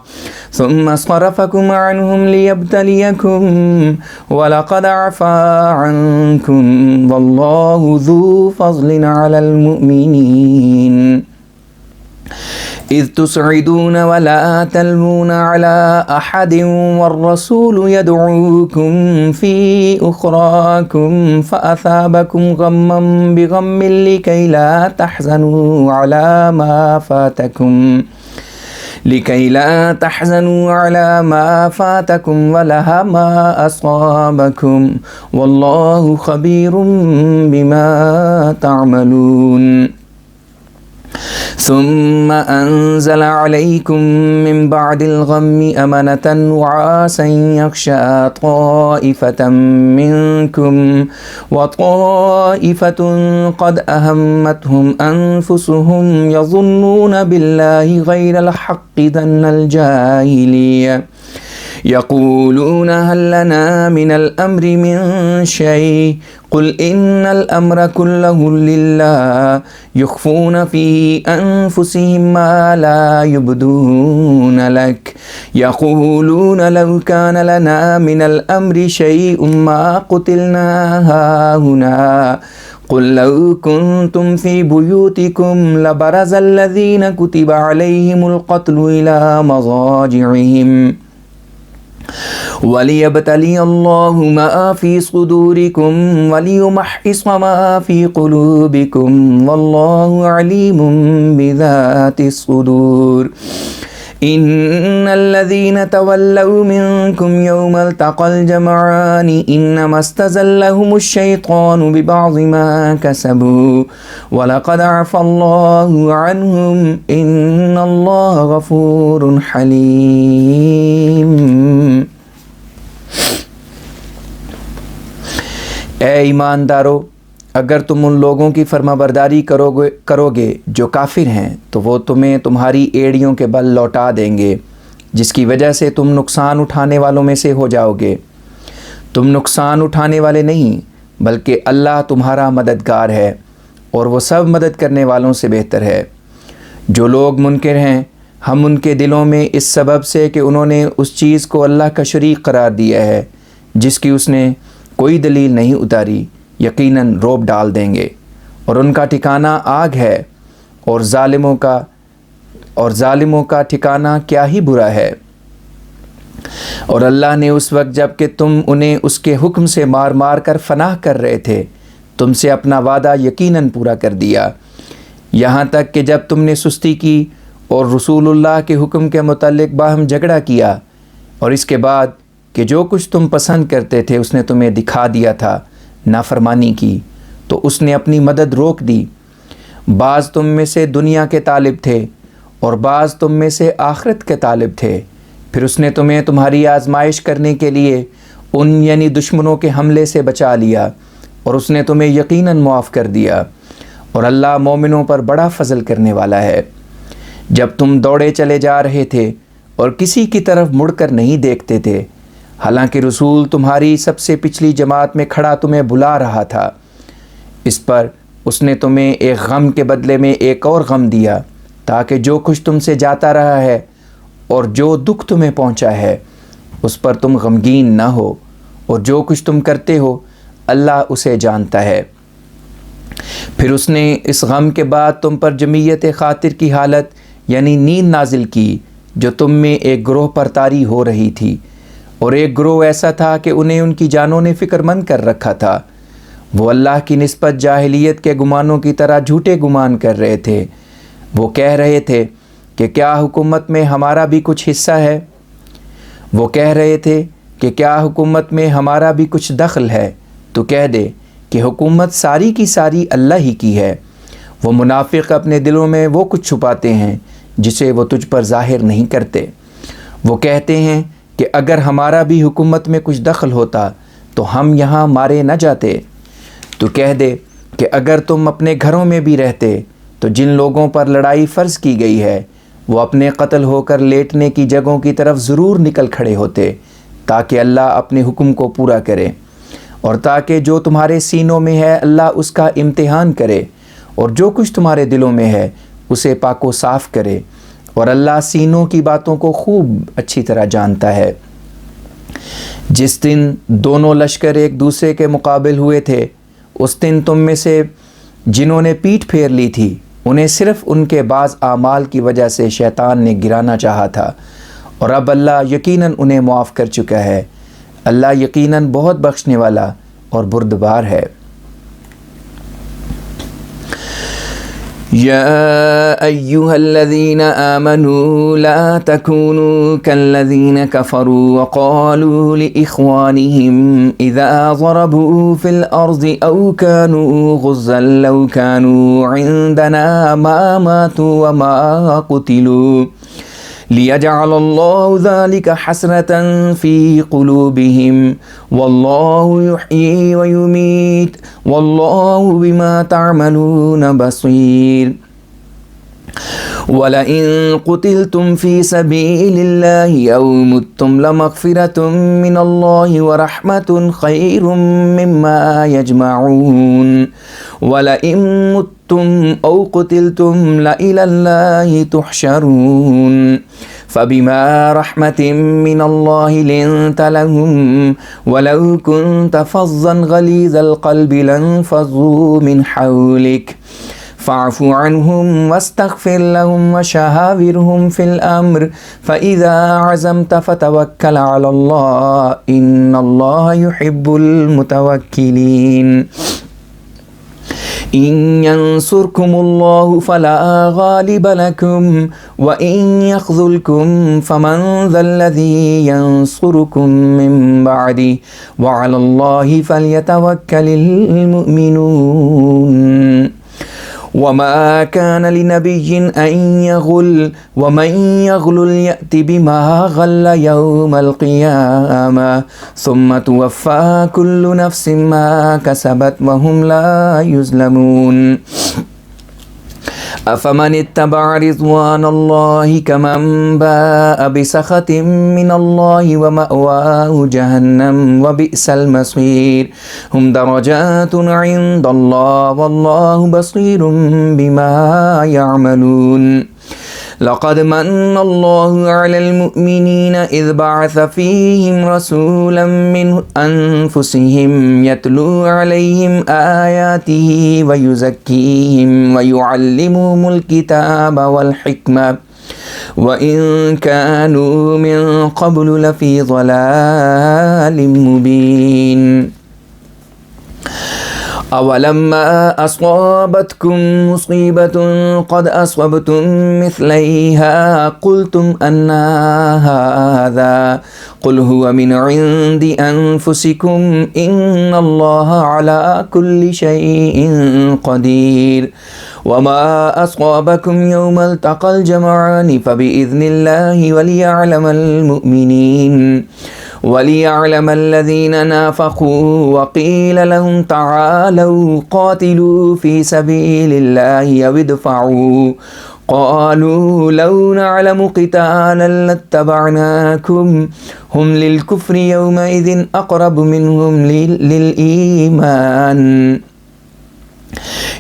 ثُمَّ صَرَفَكُمْ عَنْهُمْ لِيَبْتَلِيَكُمْ وَلَقَدْ عَفَا عَنكُمْ وَاللَّهُ ذُو فَضْلٍ عَلَى الْمُؤْمِنِينَ إِذْ تُسْعِدُونَ وَلَا تَلْوُونَ عَلَى أَحَدٍ وَالرَّسُولُ يَدْعُوكُمْ فِي أُخْرَاكُمْ فَأَثَابَكُمْ غَمًّا بِغَمٍّ لِكَيْ لا تحزنوا على ما فاتكم ولا ما أصابكم والله خبير بما تعملون ثم أنزل عليكم من بعد الغم أمنة نعاسا يغشى طائفة منكم وطائفة قد أهمتهم أنفسهم يظنون بالله غير الحق ظن الجاهلية يقولون هل لنا من الأمر من شيء قل إن الأمر كله لله يخفون في أنفسهم ما لا يبدون لك يقولون لو كان لنا من الأمر شيء ما قتلنا هاهنا قل لو كنتم في بيوتكم لبرز الذين كتب عليهم القتل إلى مضاجعهم وَلِيَبْتَلِيَ اللَّهُ مَا فِي صُدُورِكُمْ وَلِيُمَحِّصَ مَا فِي قُلُوبِكُمْ وَاللَّهُ عَلِيمٌ بِذَاتِ الصُّدُورِ إِنَّ الَّذِينَ تَوَلَّوْا مِنكُمْ يَوْمَ الْتَقَى الْجَمْعَانِ إِنَّمَا اسْتَزَلَّهُمُ الشَّيْطَانُ بِبَعْضِ مَا كَسَبُوا وَلَقَدْ عَفَا اللَّهُ عَنْهُمْ إِنَّ اللَّهَ غَفُورٌ حَلِيمٌ۔
اے ایماندارو، اگر تم ان لوگوں کی فرما برداری کرو گے جو کافر ہیں تو وہ تمہیں تمہاری ایڑیوں کے بل لوٹا دیں گے، جس کی وجہ سے تم نقصان اٹھانے والوں میں سے ہو جاؤ گے۔ تم نقصان اٹھانے والے نہیں بلکہ اللہ تمہارا مددگار ہے، اور وہ سب مدد کرنے والوں سے بہتر ہے۔ جو لوگ منکر ہیں ہم ان کے دلوں میں اس سبب سے کہ انہوں نے اس چیز کو اللہ کا شریک قرار دیا ہے جس کی اس نے کوئی دلیل نہیں اتاری، یقیناً روب ڈال دیں گے، اور ان کا ٹھکانہ آگ ہے، اور ظالموں کا ٹھکانہ کیا ہی برا ہے۔ اور اللہ نے اس وقت جب کہ تم انہیں اس کے حکم سے مار مار کر فناہ کر رہے تھے تم سے اپنا وعدہ یقیناً پورا کر دیا، یہاں تک کہ جب تم نے سستی کی اور رسول اللہ کے حکم کے متعلق باہم جھگڑا کیا، اور اس کے بعد کہ جو کچھ تم پسند کرتے تھے اس نے تمہیں دکھا دیا تھا، نافرمانی کی تو اس نے اپنی مدد روک دی۔ بعض تم میں سے دنیا کے طالب تھے اور بعض تم میں سے آخرت کے طالب تھے، پھر اس نے تمہیں تمہاری آزمائش کرنے کے لیے ان یعنی دشمنوں کے حملے سے بچا لیا اور اس نے تمہیں یقیناً معاف کر دیا، اور اللہ مومنوں پر بڑا فضل کرنے والا ہے۔ جب تم دوڑے چلے جا رہے تھے اور کسی کی طرف مڑ کر نہیں دیکھتے تھے، حالانکہ رسول تمہاری سب سے پچھلی جماعت میں کھڑا تمہیں بلا رہا تھا، اس پر اس نے تمہیں ایک غم کے بدلے میں ایک اور غم دیا، تاکہ جو کچھ تم سے جاتا رہا ہے اور جو دکھ تمہیں پہنچا ہے اس پر تم غمگین نہ ہو، اور جو کچھ تم کرتے ہو اللہ اسے جانتا ہے۔ پھر اس نے اس غم کے بعد تم پر جمعیت خاطر کی حالت یعنی نیند نازل کی، جو تم میں ایک گروہ پر طاری ہو رہی تھی، اور ایک گروہ ایسا تھا کہ انہیں ان کی جانوں نے فکر مند کر رکھا تھا۔ وہ اللہ کی نسبت جاہلیت کے گمانوں کی طرح جھوٹے گمان کر رہے تھے۔ وہ کہہ رہے تھے کہ کیا حکومت میں ہمارا بھی کچھ حصہ ہے؟ وہ کہہ رہے تھے کہ کیا حکومت میں ہمارا بھی کچھ دخل ہے؟ تو کہہ دے کہ حکومت ساری کی ساری اللہ ہی کی ہے۔ وہ منافق اپنے دلوں میں وہ کچھ چھپاتے ہیں جسے وہ تجھ پر ظاہر نہیں کرتے۔ وہ کہتے ہیں کہ اگر ہمارا بھی حکومت میں کچھ دخل ہوتا تو ہم یہاں مارے نہ جاتے۔ تو کہہ دے کہ اگر تم اپنے گھروں میں بھی رہتے تو جن لوگوں پر لڑائی فرض کی گئی ہے وہ اپنے قتل ہو کر لیٹنے کی جگہوں کی طرف ضرور نکل کھڑے ہوتے، تاکہ اللہ اپنے حکم کو پورا کرے، اور تاکہ جو تمہارے سینوں میں ہے اللہ اس کا امتحان کرے، اور جو کچھ تمہارے دلوں میں ہے اسے پاک و صاف کرے، اور اللہ سینوں کی باتوں کو خوب اچھی طرح جانتا ہے۔ جس دن دونوں لشکر ایک دوسرے کے مقابل ہوئے تھے، اس دن تم میں سے جنہوں نے پیٹھ پھیر لی تھی انہیں صرف ان کے بعض اعمال کی وجہ سے شیطان نے گرانا چاہا تھا، اور اب اللہ یقیناً انہیں معاف کر چکا ہے۔ اللہ یقیناً بہت بخشنے والا اور بردبار ہے۔
يا أيها الذين آمنوا لا تكونوا كالذين كفروا وقالوا لإخوانهم إذا ضربوا في الأرض أو كانوا غزا لو كانوا عندنا ما ماتوا وما قتلوا ليجعل الله ذلك حسرة في قلوبهم والله يحيي ويميت والله بما تعملون بصير وَلَئِن قُتِلْتُمْ فِي سَبِيلِ اللَّهِ أَوْ مُتُّمْ لَمَغْفِرَةٌ مِّنَ اللَّهِ وَرَحْمَةٌ خَيْرٌ مِّمَّا يَجْمَعُونَ وَلَئِن مُتُّمْ أَوْ قُتِلْتُمْ لَإِلَى اللَّهِ تُحْشَرُونَ فَبِمَا رَحْمَةٍ مِّنَ اللَّهِ لِنتَ لَهُمْ وَلَوْ كُنتَ فَظًّا غَلِيظَ الْقَلْبِ لَانفَضُّوا مِنْ حَوْلِكَ فاعف عنهم واستغفر لهم وشاورهم في الأمر فإذا عزمت فتوكل على الله إن الله يحب المتوكلين إن ينصركم الله فلا غالب لكم وإن يخذلكم فمن ذا الذي ينصركم من بعده وعلى الله فليتوكل المؤمنون وما كان لنبي أن يغل ومن يغل يأت بما غل يوم القيامة ثم توفى كل نفس ما كسبت وهم لا يظلمون أفمن اتبع رضوان الله كمن باء بسخط من الله ومأواه جهنم وبئس المصير هم درجات عند الله والله بصير بما يعملون لقد من الله على المؤمنين إذ بعث فيهم رسولا من أنفسهم يتلو عليهم آياته ويزكيهم ويعلمهم الكتاب والحكمة وإن كانوا من قبل لفي ضلال مبين أولما أصابتكم مصيبة قد أصبتم مثليها قلتم أن هذا قل هو من عند أنفسكم إن الله على كل شيء قدير وما أصابكم يوم التقى الجمعان فبإذن الله وليعلم الذين نافقوا وقيل لهم تعالوا قاتلوا في سبيل الله أو ادفعوا قالوا لو نعلم قتالا لاتبعناكم هم للكفر يومئذ أقرب منهم للإيمان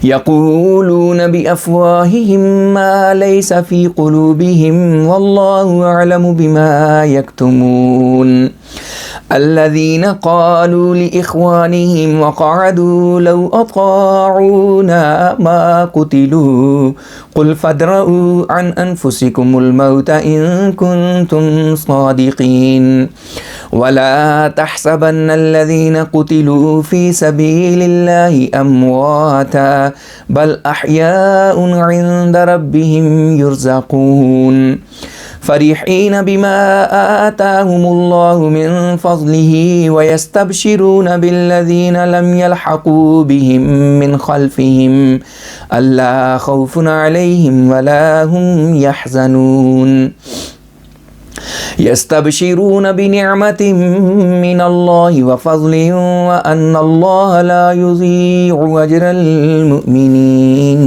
يقولون بأفواههم ما ليس في قلوبهم والله أعلم بما يكتمون الذين قالوا لإخوانهم وقعدوا لو أطاعونا ما قتلوا قل فادرءوا عن أنفسكم الموت إن كنتم صادقين ولا تحسبن الذين قتلوا في سبيل الله أمواتا بل أحياء عند ربهم يرزقون فرحين بما آتاهم الله من فضله ويستبشرون بالذين لم يلحقوا بهم من خلفهم ألا خوف عليهم ولا هم يحزنون يستبشرون بنعمة من الله وفضل وأن الله لا يضيع أجر المؤمنين.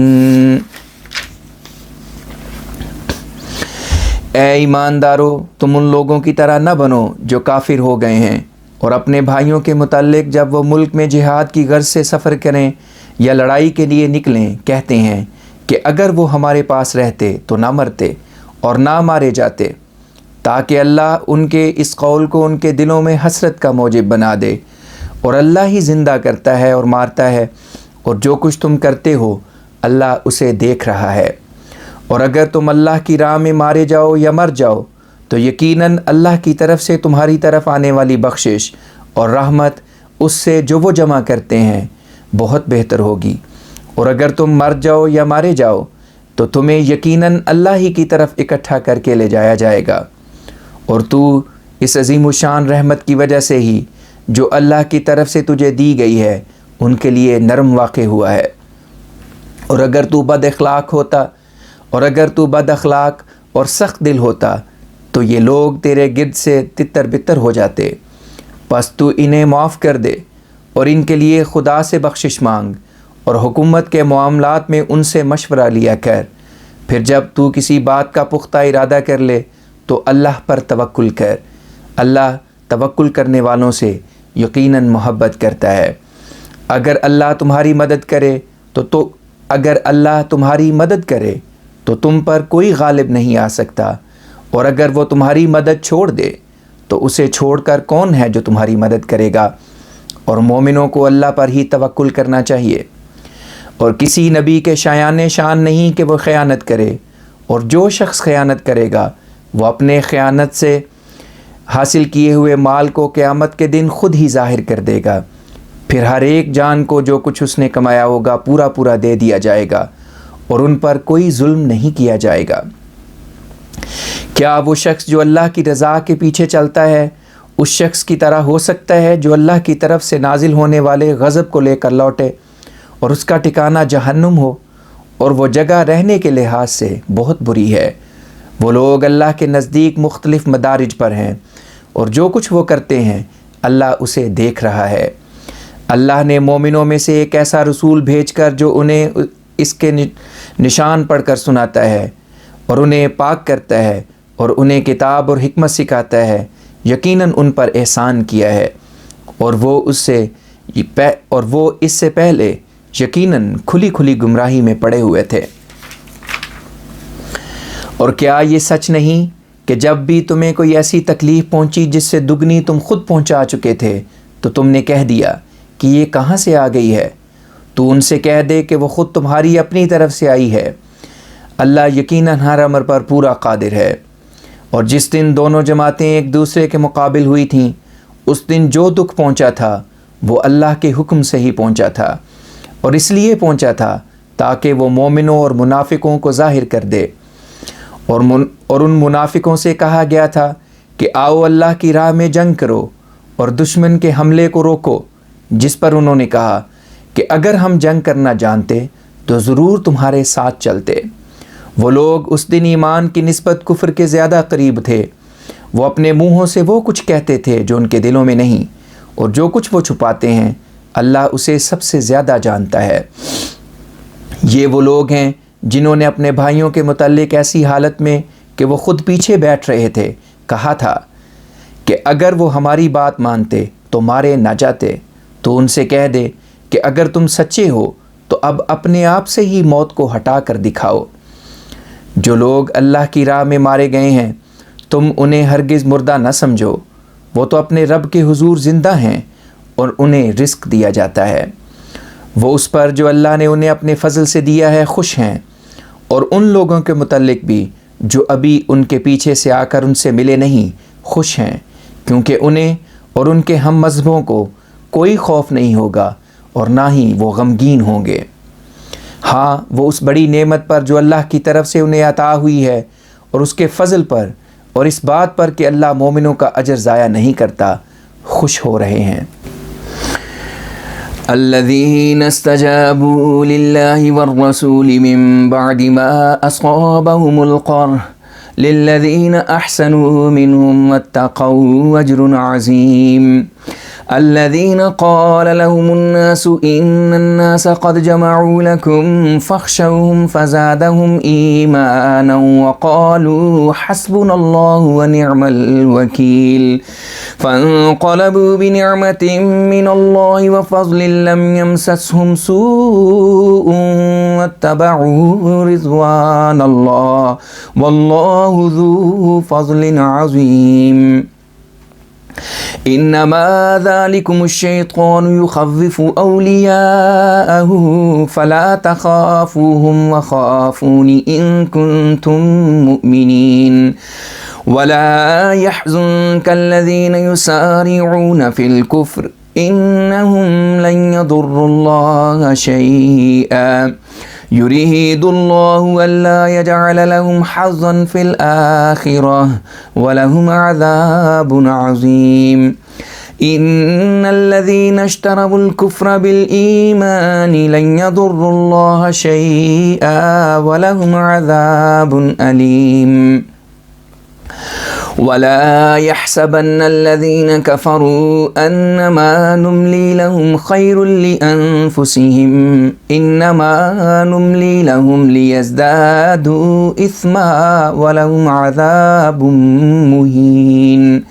اے ایماندارو، تم ان لوگوں کی طرح نہ بنو جو کافر ہو گئے ہیں اور اپنے بھائیوں کے متعلق جب وہ ملک میں جہاد کی غرض سے سفر کریں یا لڑائی کے لیے نکلیں کہتے ہیں کہ اگر وہ ہمارے پاس رہتے تو نہ مرتے اور نہ مارے جاتے، تاکہ اللہ ان کے اس قول کو ان کے دلوں میں حسرت کا موجب بنا دے، اور اللہ ہی زندہ کرتا ہے اور مارتا ہے، اور جو کچھ تم کرتے ہو اللہ اسے دیکھ رہا ہے۔ اور اگر تم اللہ کی راہ میں مارے جاؤ یا مر جاؤ تو یقیناً اللہ کی طرف سے تمہاری طرف آنے والی بخشش اور رحمت اس سے جو وہ جمع کرتے ہیں بہت بہتر ہوگی۔ اور اگر تم مر جاؤ یا مارے جاؤ تو تمہیں یقیناً اللہ ہی کی طرف اکٹھا کر کے لے جایا جائے گا، اور تو اس عظیم الشان رحمت کی وجہ سے ہی جو اللہ کی طرف سے تجھے دی گئی ہے ان کے لیے نرم واقع ہوا ہے۔ اور اگر تو بد اخلاق اور سخت دل ہوتا تو یہ لوگ تیرے گرد سے تتر بتر ہو جاتے، پس تو انہیں معاف کر دے اور ان کے لیے خدا سے بخشش مانگ، اور حکومت کے معاملات میں ان سے مشورہ لیا کر۔ پھر جب تو کسی بات کا پختہ ارادہ کر لے تو اللہ پر توکل کر، اللہ توکل کرنے والوں سے یقیناً محبت کرتا ہے۔ اگر اللہ تمہاری مدد کرے تو تم پر کوئی غالب نہیں آ سکتا، اور اگر وہ تمہاری مدد چھوڑ دے تو اسے چھوڑ کر کون ہے جو تمہاری مدد کرے گا۔ اور مومنوں کو اللہ پر ہی توکل کرنا چاہیے، اور کسی نبی کے شایان شان نہیں کہ وہ خیانت کرے، اور جو شخص خیانت کرے گا وہ اپنے خیانت سے حاصل کیے ہوئے مال کو قیامت کے دن خود ہی ظاہر کر دے گا، پھر ہر ایک جان کو جو کچھ اس نے کمایا ہوگا پورا پورا دے دیا جائے گا، اور ان پر کوئی ظلم نہیں کیا جائے گا۔ کیا وہ شخص جو اللہ کی رضا کے پیچھے چلتا ہے اس شخص کی طرح ہو سکتا ہے جو اللہ کی طرف سے نازل ہونے والے غضب کو لے کر لوٹے اور اس کا ٹھکانہ جہنم ہو، اور وہ جگہ رہنے کے لحاظ سے بہت بری ہے۔ وہ لوگ اللہ کے نزدیک مختلف مدارج پر ہیں، اور جو کچھ وہ کرتے ہیں اللہ اسے دیکھ رہا ہے۔ اللہ نے مومنوں میں سے ایک ایسا رسول بھیج کر جو انہیں اس کے نشان پڑھ کر سناتا ہے اور انہیں پاک کرتا ہے اور انہیں کتاب اور حکمت سکھاتا ہے، یقیناً ان پر احسان کیا ہے، اور وہ اس سے پہلے یقیناً کھلی کھلی گمراہی میں پڑے ہوئے تھے۔ اور کیا یہ سچ نہیں کہ جب بھی تمہیں کوئی ایسی تکلیف پہنچی جس سے دگنی تم خود پہنچا چکے تھے تو تم نے کہہ دیا کہ یہ کہاں سے آ گئی ہے؟ تو ان سے کہہ دے کہ وہ خود تمہاری اپنی طرف سے آئی ہے، اللہ یقیناً ہر امر پر پورا قادر ہے۔ اور جس دن دونوں جماعتیں ایک دوسرے کے مقابل ہوئی تھیں اس دن جو دکھ پہنچا تھا وہ اللہ کے حکم سے ہی پہنچا تھا، اور اس لیے پہنچا تھا تاکہ وہ مومنوں اور منافقوں کو ظاہر کر دے، اور ان منافقوں سے کہا گیا تھا کہ آؤ اللہ کی راہ میں جنگ کرو اور دشمن کے حملے کو روکو، جس پر انہوں نے کہا کہ اگر ہم جنگ کرنا جانتے تو ضرور تمہارے ساتھ چلتے۔ وہ لوگ اس دن ایمان کی نسبت کفر کے زیادہ قریب تھے۔ وہ اپنے منہوں سے وہ کچھ کہتے تھے جو ان کے دلوں میں نہیں، اور جو کچھ وہ چھپاتے ہیں اللہ اسے سب سے زیادہ جانتا ہے۔ یہ وہ لوگ ہیں جنہوں نے اپنے بھائیوں کے متعلق ایسی حالت میں کہ وہ خود پیچھے بیٹھ رہے تھے کہا تھا کہ اگر وہ ہماری بات مانتے تو مارے نہ جاتے۔ تو ان سے کہہ دے کہ اگر تم سچے ہو تو اب اپنے آپ سے ہی موت کو ہٹا کر دکھاؤ۔ جو لوگ اللہ کی راہ میں مارے گئے ہیں تم انہیں ہرگز مردہ نہ سمجھو، وہ تو اپنے رب کے حضور زندہ ہیں اور انہیں رزق دیا جاتا ہے۔ وہ اس پر جو اللہ نے انہیں اپنے فضل سے دیا ہے خوش ہیں، اور ان لوگوں کے متعلق بھی جو ابھی ان کے پیچھے سے آ کر ان سے ملے نہیں خوش ہیں، کیونکہ انہیں اور ان کے ہم مذہبوں کو کوئی خوف نہیں ہوگا اور نہ ہی وہ غمگین ہوں گے۔ ہاں، وہ اس بڑی نعمت پر جو اللہ کی طرف سے انہیں عطا ہوئی ہے اور اس کے فضل پر اور اس بات پر کہ اللہ مومنوں کا اجر ضائع نہیں کرتا خوش ہو رہے ہیں۔
الذين استجابوا لله والرسول من بعد ما أصابهم القرح للذين أحسنوا منهم واتقوا أجر عظيم الذين قال لهم الناس إن الناس قد جمعوا لكم فاخشوهم فزادهم إيمانا وقالوا حسبنا الله ونعم الوكيل فانقلبوا بنعمة من الله وفضل لم يمسسهم سوء واتبعوا رضوان الله والله ذو فضل عظيم إنما ذلكم الشيطان يخوف أولياءه فلا تخافوهم وخافون إن كنتم مؤمنين ولا يحزنك الذين يسارعون في الكفر إنهم لن يضروا الله شيئا يريد الله ألا يجعل لهم حظا في الآخرة ولهم عذاب عظيم إن الذين اشتروا الكفر بالإيمان لن يضروا الله شيئا ولهم عذاب أليم ولا يحسبن الذين كفروا أنما نملي لهم خير لأنفسهم إنما نملي لهم ليزدادوا إثما ولهم عذاب مهين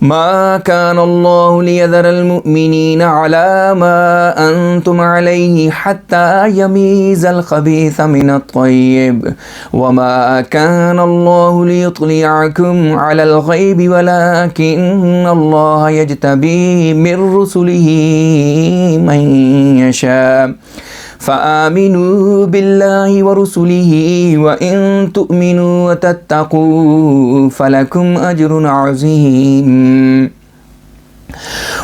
ما كان الله ليذر المؤمنين على ما أنتم عليه حتى يميز الخبيث من الطيب وما كان الله ليطلعكم على الغيب ولكن الله يجتبي من رسله من يشاء فآمنوا بالله ورسله وإن تؤمنوا وتتقوا فلكم أجر عظيم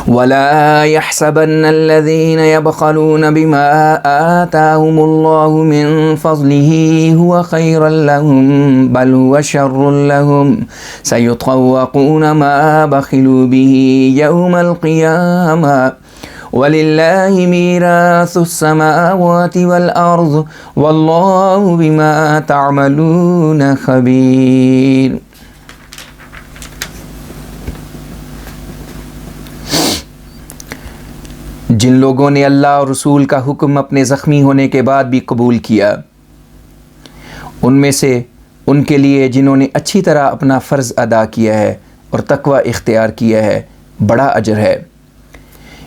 ولا يحسبن الذين يبخلون بما آتاهم الله من فضله هو خيرا لهم بل هو شر لهم سيطوقون ما بخلوا به يوم القيامة وَلِلَّهِ مِيرَاثُ السَّمَاوَاتِ وَالْأَرْضِ وَاللَّهُ بِمَا تَعْمَلُونَ خَبِيرٌ۔
جن لوگوں نے اللہ اور رسول کا حکم اپنے زخمی ہونے کے بعد بھی قبول کیا، ان میں سے ان کے لیے جنہوں نے اچھی طرح اپنا فرض ادا کیا ہے اور تقوی اختیار کیا ہے بڑا اجر ہے۔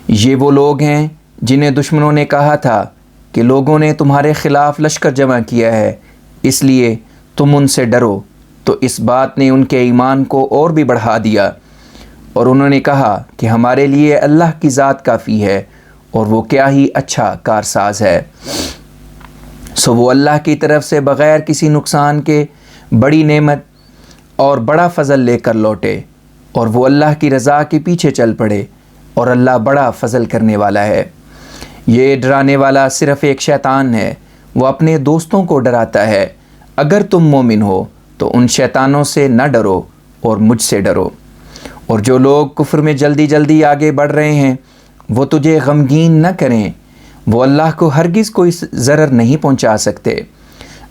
یہ وہ لوگ ہیں جنہیں دشمنوں نے کہا تھا کہ لوگوں نے تمہارے خلاف لشکر جمع کیا ہے اس لیے تم ان سے ڈرو، تو اس بات نے ان کے ایمان کو اور بھی بڑھا دیا، اور انہوں نے کہا کہ ہمارے لیے اللہ کی ذات کافی ہے اور وہ کیا ہی اچھا کارساز ہے۔ سو وہ اللہ کی طرف سے بغیر کسی نقصان کے بڑی نعمت اور بڑا فضل لے کر لوٹے، اور وہ اللہ کی رضا کے پیچھے چل پڑے، اور اللہ بڑا فضل کرنے والا ہے۔ یہ ڈرانے والا صرف ایک شیطان ہے، وہ اپنے دوستوں کو ڈراتا ہے۔ اگر تم مومن ہو تو ان شیطانوں سے نہ ڈرو اور مجھ سے ڈرو۔ اور جو لوگ کفر میں جلدی جلدی آگے بڑھ رہے ہیں وہ تجھے غمگین نہ کریں، وہ اللہ کو ہرگز کوئی ضرر نہیں پہنچا سکتے۔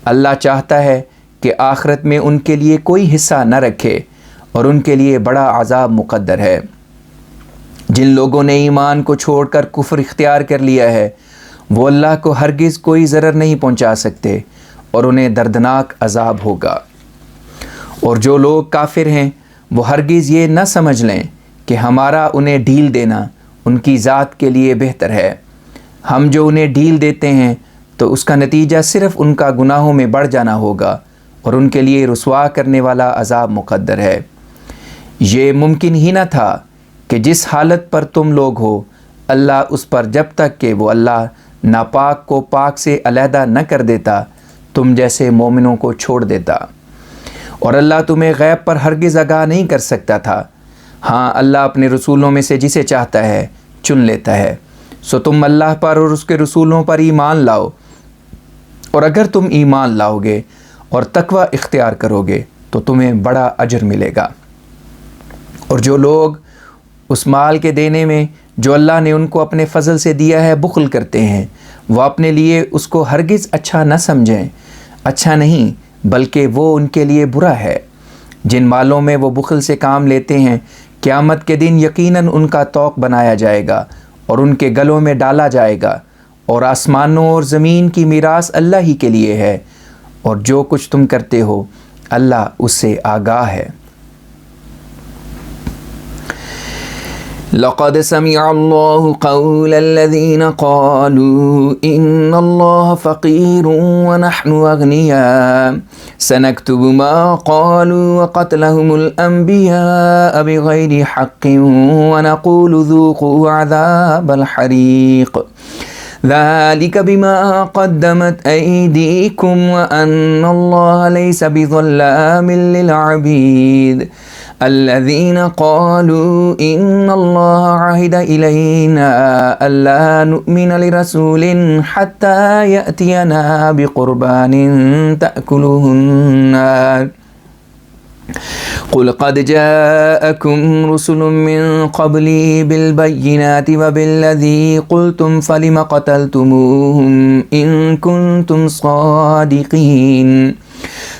اللہ چاہتا ہے کہ آخرت میں ان کے لیے کوئی حصہ نہ رکھے اور ان کے لیے بڑا عذاب مقدر ہے۔ جن لوگوں نے ایمان کو چھوڑ کر کفر اختیار کر لیا ہے وہ اللہ کو ہرگز کوئی ضرر نہیں پہنچا سکتے اور انہیں دردناک عذاب ہوگا۔ اور جو لوگ کافر ہیں وہ ہرگز یہ نہ سمجھ لیں کہ ہمارا انہیں ڈھیل دینا ان کی ذات کے لیے بہتر ہے۔ ہم جو انہیں ڈھیل دیتے ہیں تو اس کا نتیجہ صرف ان کا گناہوں میں بڑھ جانا ہوگا اور ان کے لیے رسوا کرنے والا عذاب مقدر ہے۔ یہ ممکن ہی نہ تھا کہ جس حالت پر تم لوگ ہو اللہ اس پر جب تک کہ وہ اللہ ناپاک کو پاک سے علیحدہ نہ کر دیتا تم جیسے مومنوں کو چھوڑ دیتا، اور اللہ تمہیں غیب پر ہرگز آگاہ نہیں کر سکتا تھا۔ ہاں اللہ اپنے رسولوں میں سے جسے چاہتا ہے چن لیتا ہے، سو تم اللہ پر اور اس کے رسولوں پر ایمان لاؤ، اور اگر تم ایمان لاؤ گے اور تقوی اختیار کرو گے تو تمہیں بڑا اجر ملے گا۔ اور جو لوگ اس مال کے دینے میں جو اللہ نے ان کو اپنے فضل سے دیا ہے بخل کرتے ہیں وہ اپنے لیے اس کو ہرگز اچھا نہ سمجھیں، اچھا نہیں بلکہ وہ ان کے لیے برا ہے۔ جن مالوں میں وہ بخل سے کام لیتے ہیں قیامت کے دن یقیناً ان کا طوق بنایا جائے گا اور ان کے گلوں میں ڈالا جائے گا، اور آسمانوں اور زمین کی میراث اللہ ہی کے لیے ہے، اور جو کچھ تم کرتے ہو اللہ اس سے آگاہ ہے۔
لقد سمع الله قول الذين قالوا إن الله فقير ونحن أغنياء سنكتب ما قالوا وقتلهم الأنبياء بغير حق ونقول ذوقوا عذاب الحريق ذلك بما قدمت أيديكم وأن الله ليس بظلام للعبيد الذين قالوا إن الله عهد إلينا ألا نؤمن لرسول حتى يأتينا بقربان تأكله النار قل قد جاءكم رسل من قبلي بالبينات وبالذي قلتم فلم قتلتموهم إن كنتم صادقين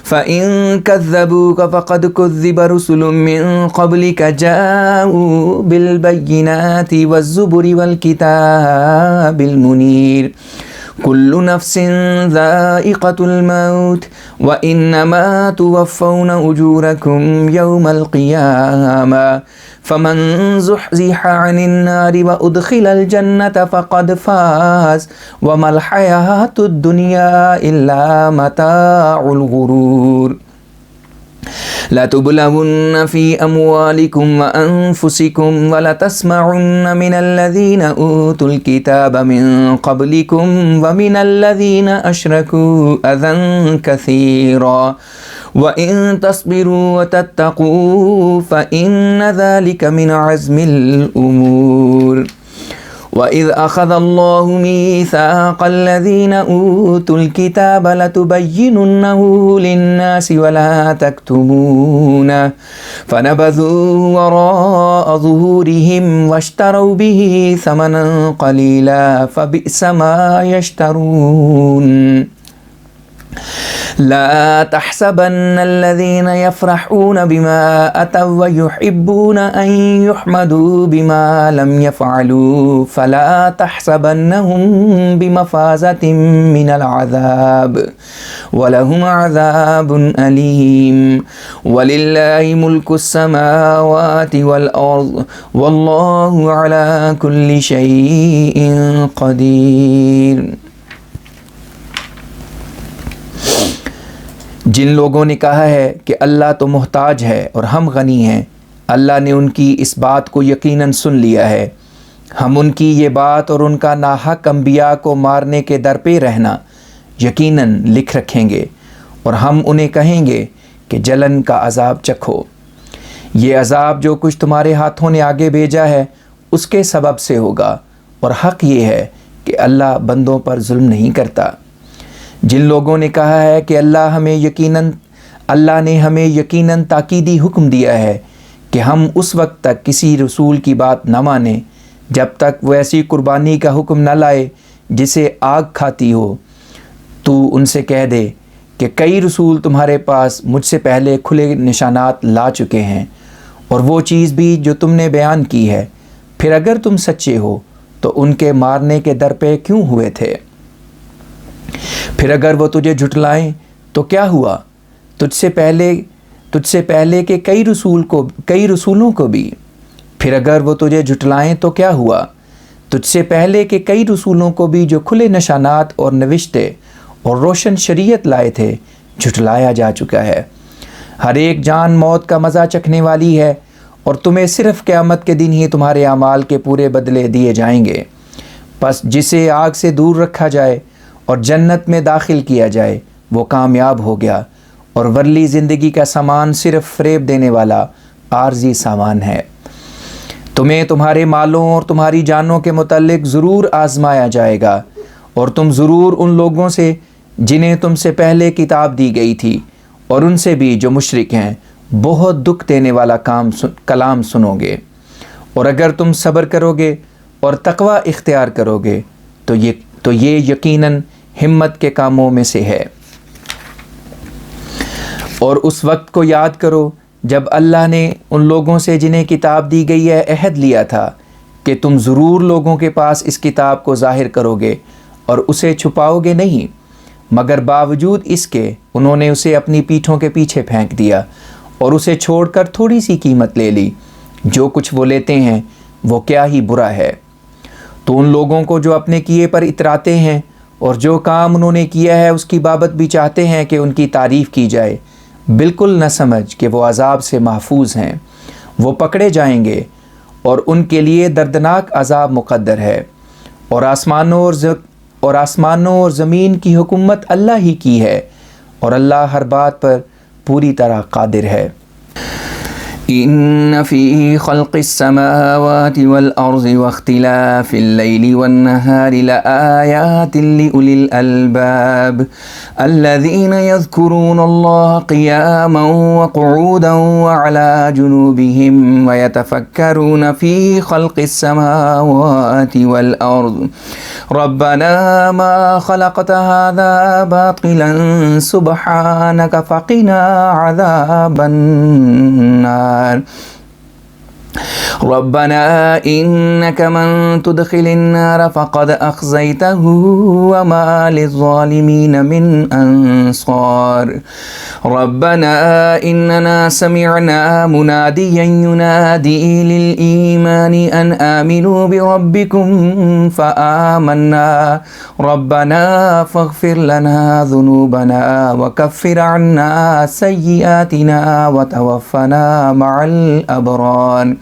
فإن كذبوك فقد كذب رسل من قبلك جاءوا بالبينات والزبر والكتاب المنير كل نفس ذائقة الموت وإنما توفون أجوركم يوم القيامة فمن زحزح عن النار وأدخل الجنة فقد فاز وما الحياة الدنيا إلا متاع الغرور لتبلون في أموالكم وأنفسكم ولتسمعن من الذين أوتوا الكتاب من قبلكم ومن الذين أشركوا أذى كثيرا وإن تصبروا وتتقوا فإن ذلك من عزم الأمور وَإِذْ أَخَذَ اللَّهُ مِيثَاقَ الَّذِينَ أُوتُوا الْكِتَابَ لَتُبَيِّنُنَّهُ لِلنَّاسِ وَلَا تَكْتُمُونَهُ فَنَبَذُوهُ وَرَاءَ ظُهُورِهِمْ وَاشْتَرَوْا بِهِ ثَمَنًا قَلِيلًا فَبِئْسَ مَا يَشْتَرُونَ لا تحسبن الذين يفرحون بما أتوا ويحبون أن يحمدوا بما لم يفعلوا فلا تحسبنهم بمفازة من العذاب ولهم عذاب أليم ولله ملك السماوات والأرض والله على كل شيء قدير۔
جن لوگوں نے کہا ہے کہ اللہ تو محتاج ہے اور ہم غنی ہیں، اللہ نے ان کی اس بات کو یقیناً سن لیا ہے۔ ہم ان کی یہ بات اور ان کا ناحق انبیاء کو مارنے کے در پہ رہنا یقیناً لکھ رکھیں گے، اور ہم انہیں کہیں گے کہ جلن کا عذاب چکھو۔ یہ عذاب جو کچھ تمہارے ہاتھوں نے آگے بھیجا ہے اس کے سبب سے ہوگا، اور حق یہ ہے کہ اللہ بندوں پر ظلم نہیں کرتا۔ جن لوگوں نے کہا ہے کہ اللہ نے ہمیں یقیناً تاکیدی حکم دیا ہے کہ ہم اس وقت تک کسی رسول کی بات نہ مانیں جب تک وہ ایسی قربانی کا حکم نہ لائے جسے آگ کھاتی ہو، تو ان سے کہہ دے کہ کئی رسول تمہارے پاس مجھ سے پہلے کھلے نشانات لا چکے ہیں، اور وہ چیز بھی جو تم نے بیان کی ہے، پھر اگر تم سچے ہو تو ان کے مارنے کے در پہ کیوں ہوئے تھے؟ پھر اگر وہ تجھے جھٹلائیں تو کیا ہوا؟ تجھ سے پہلے کے کئی رسولوں کو بھی۔ پھر اگر وہ تجھے جھٹلائیں تو کیا ہوا؟ تجھ سے پہلے کے کئی رسولوں کو بھی جو کھلے نشانات اور نوشتے اور روشن شریعت لائے تھے جھٹلایا جا چکا ہے۔ ہر ایک جان موت کا مزہ چکھنے والی ہے، اور تمہیں صرف قیامت کے دن ہی تمہارے اعمال کے پورے بدلے دیے جائیں گے۔ پس جسے آگ سے دور رکھا جائے اور جنت میں داخل کیا جائے وہ کامیاب ہو گیا، اور ورلی زندگی کا سامان صرف فریب دینے والا عارضی سامان ہے۔ تمہیں تمہارے مالوں اور تمہاری جانوں کے متعلق ضرور آزمایا جائے گا، اور تم ضرور ان لوگوں سے جنہیں تم سے پہلے کتاب دی گئی تھی اور ان سے بھی جو مشرک ہیں بہت دکھ دینے والا کلام سنو گے۔ اور اگر تم صبر کرو گے اور تقوی اختیار کرو گے تو یہ یقیناً ہمت کے کاموں میں سے ہے۔ اور اس وقت کو یاد کرو جب اللہ نے ان لوگوں سے جنہیں کتاب دی گئی ہے عہد لیا تھا کہ تم ضرور لوگوں کے پاس اس کتاب کو ظاہر کرو گے اور اسے چھپاؤ گے نہیں، مگر باوجود اس کے انہوں نے اسے اپنی پیٹھوں کے پیچھے پھینک دیا اور اسے چھوڑ کر تھوڑی سی قیمت لے لی۔ جو کچھ وہ لیتے ہیں وہ کیا ہی برا ہے۔ تو ان لوگوں کو جو اپنے کیے پر اتراتے ہیں اور جو کام انہوں نے کیا ہے اس کی بابت بھی چاہتے ہیں کہ ان کی تعریف کی جائے، بالکل نہ سمجھ کہ وہ عذاب سے محفوظ ہیں۔ وہ پکڑے جائیں گے اور ان کے لیے دردناک عذاب مقدر ہے۔ اور آسمانوں اور زمین کی حکومت اللہ ہی کی ہے، اور اللہ ہر بات پر پوری طرح قادر ہے۔
إن في خلق السماوات والأرض واختلاف الليل والنهار لآيات لأولي الألباب الذين يذكرون الله قياما وقعودا وعلى جنوبهم ويتفكرون في خلق السماوات والأرض ربنا ما خلقت هذا باطلا سبحانك فقنا عذاب النار ربنا إنك من تدخل النار فقد أخزيته وما للظالمين من أنصار ربنا إننا سمعنا مناديا ينادي للإيمان أن آمنوا بربكم فآمنا ربنا فاغفر لنا ذنوبنا وكفر عنا سيئاتنا وتوفنا مع الأبرار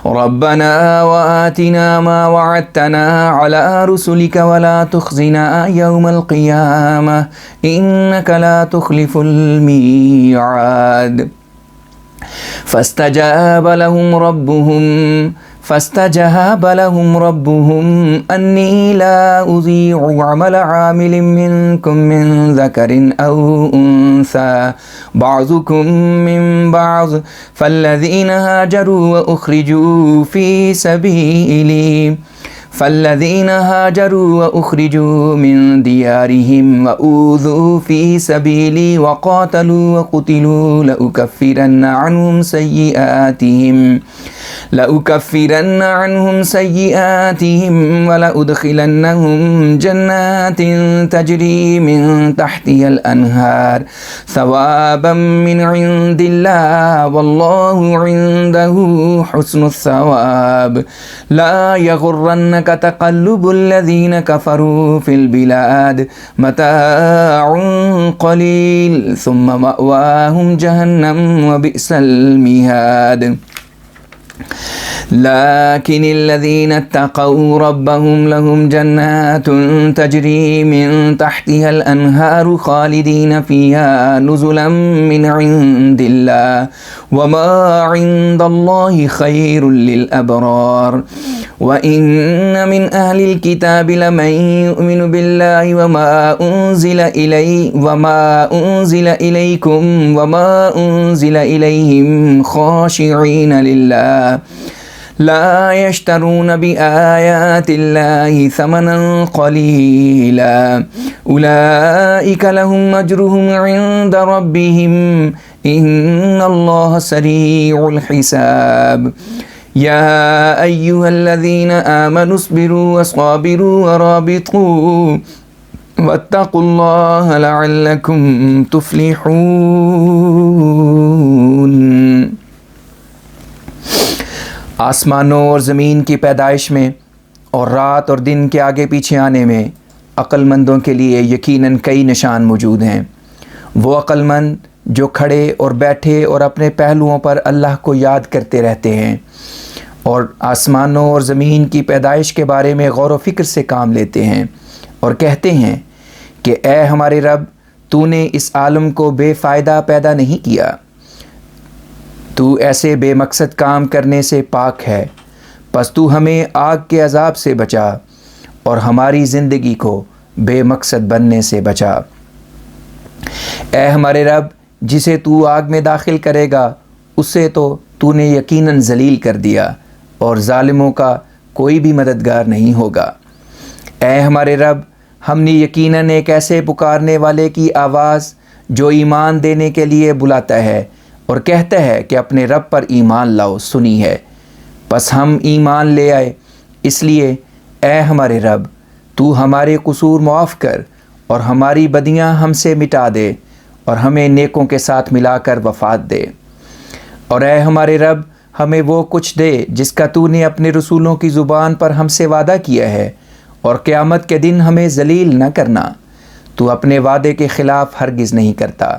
ربنا وآتنا ما وعدتنا على رسلك ولا تخزنا يوم القيامة إنك لا تخلف الميعاد فاستجاب لهم ربهم أني لا أضيع عمل عامل منكم من ذكر أو أنثى بعضكم من بعض فالذين هاجروا وأخرجوا من ديارهم وأوذوا في سبيلي وقاتلوا وقتلوا لأكفرن عنهم سيئاتهم ولأدخلنهم جنات تجري من تحتها الأنهار ثوابا من عند الله والله عنده حسن الثواب لا يغرنك تقلب الذين كفروا في البلاد متاع قليل ثم مأواهم جهنم وبئس المهاد لكن الذين اتقوا ربهم لهم جنات تجري من تحتها الأنهار خالدين فيها نزلا من عند الله وما عند الله خير للأبرار وإن من أهل الكتاب لمن يؤمن بالله وما أنزل إليكم وما أنزل إليهم خاشعين لله لا يشترون بآيات الله ثمنا قليلا أولئك لهم أجرهم عند ربهم إن الله سريع الحساب يا أيها الذين آمنوا اصبروا وصابروا ورابطوا واتقوا الله لعلكم تفلحون۔
آسمانوں اور زمین کی پیدائش میں اور رات اور دن کے آگے پیچھے آنے میں عقل مندوں کے لیے یقیناً کئی نشان موجود ہیں۔ وہ عقل مند جو کھڑے اور بیٹھے اور اپنے پہلوؤں پر اللہ کو یاد کرتے رہتے ہیں اور آسمانوں اور زمین کی پیدائش کے بارے میں غور و فکر سے کام لیتے ہیں اور کہتے ہیں کہ اے ہمارے رب، تو نے اس عالم کو بے فائدہ پیدا نہیں کیا، تو ایسے بے مقصد کام کرنے سے پاک ہے، پس تو ہمیں آگ کے عذاب سے بچا اور ہماری زندگی کو بے مقصد بننے سے بچا۔ اے ہمارے رب، جسے تو آگ میں داخل کرے گا اسے تو نے یقیناً ذلیل کر دیا اور ظالموں کا کوئی بھی مددگار نہیں ہوگا۔ اے ہمارے رب، ہم نے یقیناً ایک ایسے پکارنے والے کی آواز جو ایمان دینے کے لیے بلاتا ہے اور کہتا ہے کہ اپنے رب پر ایمان لاؤ سنی ہے، پس ہم ایمان لے آئے۔ اس لیے اے ہمارے رب، تو ہمارے قصور معاف کر اور ہماری بدیاں ہم سے مٹا دے اور ہمیں نیکوں کے ساتھ ملا کر وفات دے۔ اور اے ہمارے رب، ہمیں وہ کچھ دے جس کا تو نے اپنے رسولوں کی زبان پر ہم سے وعدہ کیا ہے، اور قیامت کے دن ہمیں ذلیل نہ کرنا، تو اپنے وعدے کے خلاف ہرگز نہیں کرتا۔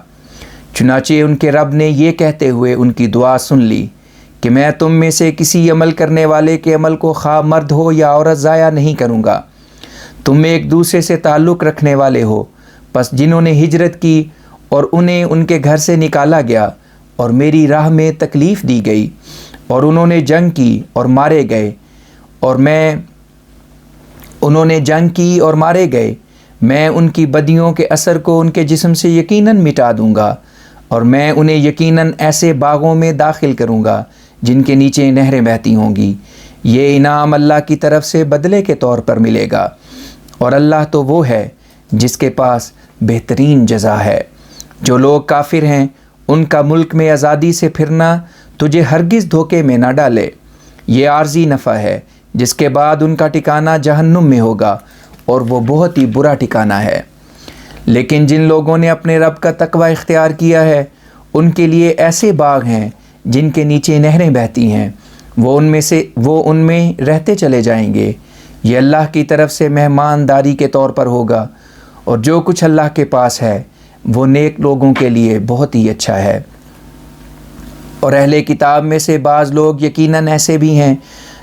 چنانچہ ان کے رب نے یہ کہتے ہوئے ان کی دعا سن لی کہ میں تم میں سے کسی عمل کرنے والے کے عمل کو خواہ مرد ہو یا عورت ضائع نہیں کروں گا۔ تم ایک دوسرے سے تعلق رکھنے والے ہو، پس جنہوں نے ہجرت کی اور انہیں ان کے گھر سے نکالا گیا اور میری راہ میں تکلیف دی گئی اور انہوں نے جنگ کی اور مارے گئے میں ان کی بدیوں کے اثر کو ان کے جسم سے یقیناً مٹا دوں گا، اور میں انہیں یقیناً ایسے باغوں میں داخل کروں گا جن کے نیچے نہریں بہتی ہوں گی۔ یہ انعام اللہ کی طرف سے بدلے کے طور پر ملے گا، اور اللہ تو وہ ہے جس کے پاس بہترین جزا ہے۔ جو لوگ کافر ہیں ان کا ملک میں آزادی سے پھرنا تجھے ہرگز دھوکے میں نہ ڈالے۔ یہ عارضی نفع ہے، جس کے بعد ان کا ٹھکانہ جہنم میں ہوگا، اور وہ بہت ہی برا ٹھکانہ ہے۔ لیکن جن لوگوں نے اپنے رب کا تقوی اختیار کیا ہے ان کے لیے ایسے باغ ہیں جن کے نیچے نہریں بہتی ہیں، وہ ان میں رہتے چلے جائیں گے۔ یہ اللہ کی طرف سے مہمانداری کے طور پر ہوگا، اور جو کچھ اللہ کے پاس ہے وہ نیک لوگوں کے لیے بہت ہی اچھا ہے۔ اور اہل کتاب میں سے بعض لوگ یقیناً ایسے بھی ہیں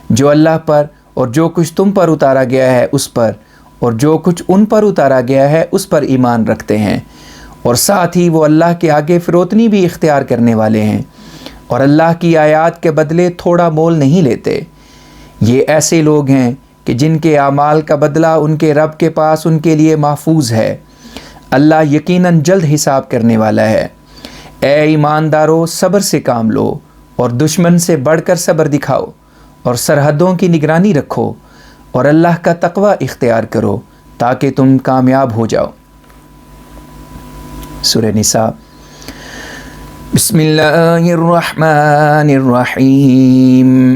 جو اللہ پر اور جو کچھ تم پر اتارا گیا ہے اس پر اور جو کچھ ان پر اتارا گیا ہے اس پر ایمان رکھتے ہیں، اور ساتھ ہی وہ اللہ کے آگے فروتنی بھی اختیار کرنے والے ہیں، اور اللہ کی آیات کے بدلے تھوڑا مول نہیں لیتے۔ یہ ایسے لوگ ہیں کہ جن کے اعمال کا بدلہ ان کے رب کے پاس ان کے لیے محفوظ ہے۔ اللہ یقیناً جلد حساب کرنے والا ہے۔ اے ایماندارو، صبر سے کام لو اور دشمن سے بڑھ کر صبر دکھاؤ، اور سرحدوں کی نگرانی رکھو اور اللہ کا تقوی اختیار کرو تاکہ تم کامیاب ہو جاؤ۔ سورہ نساء۔ بسم اللہ الرحمن الرحیم۔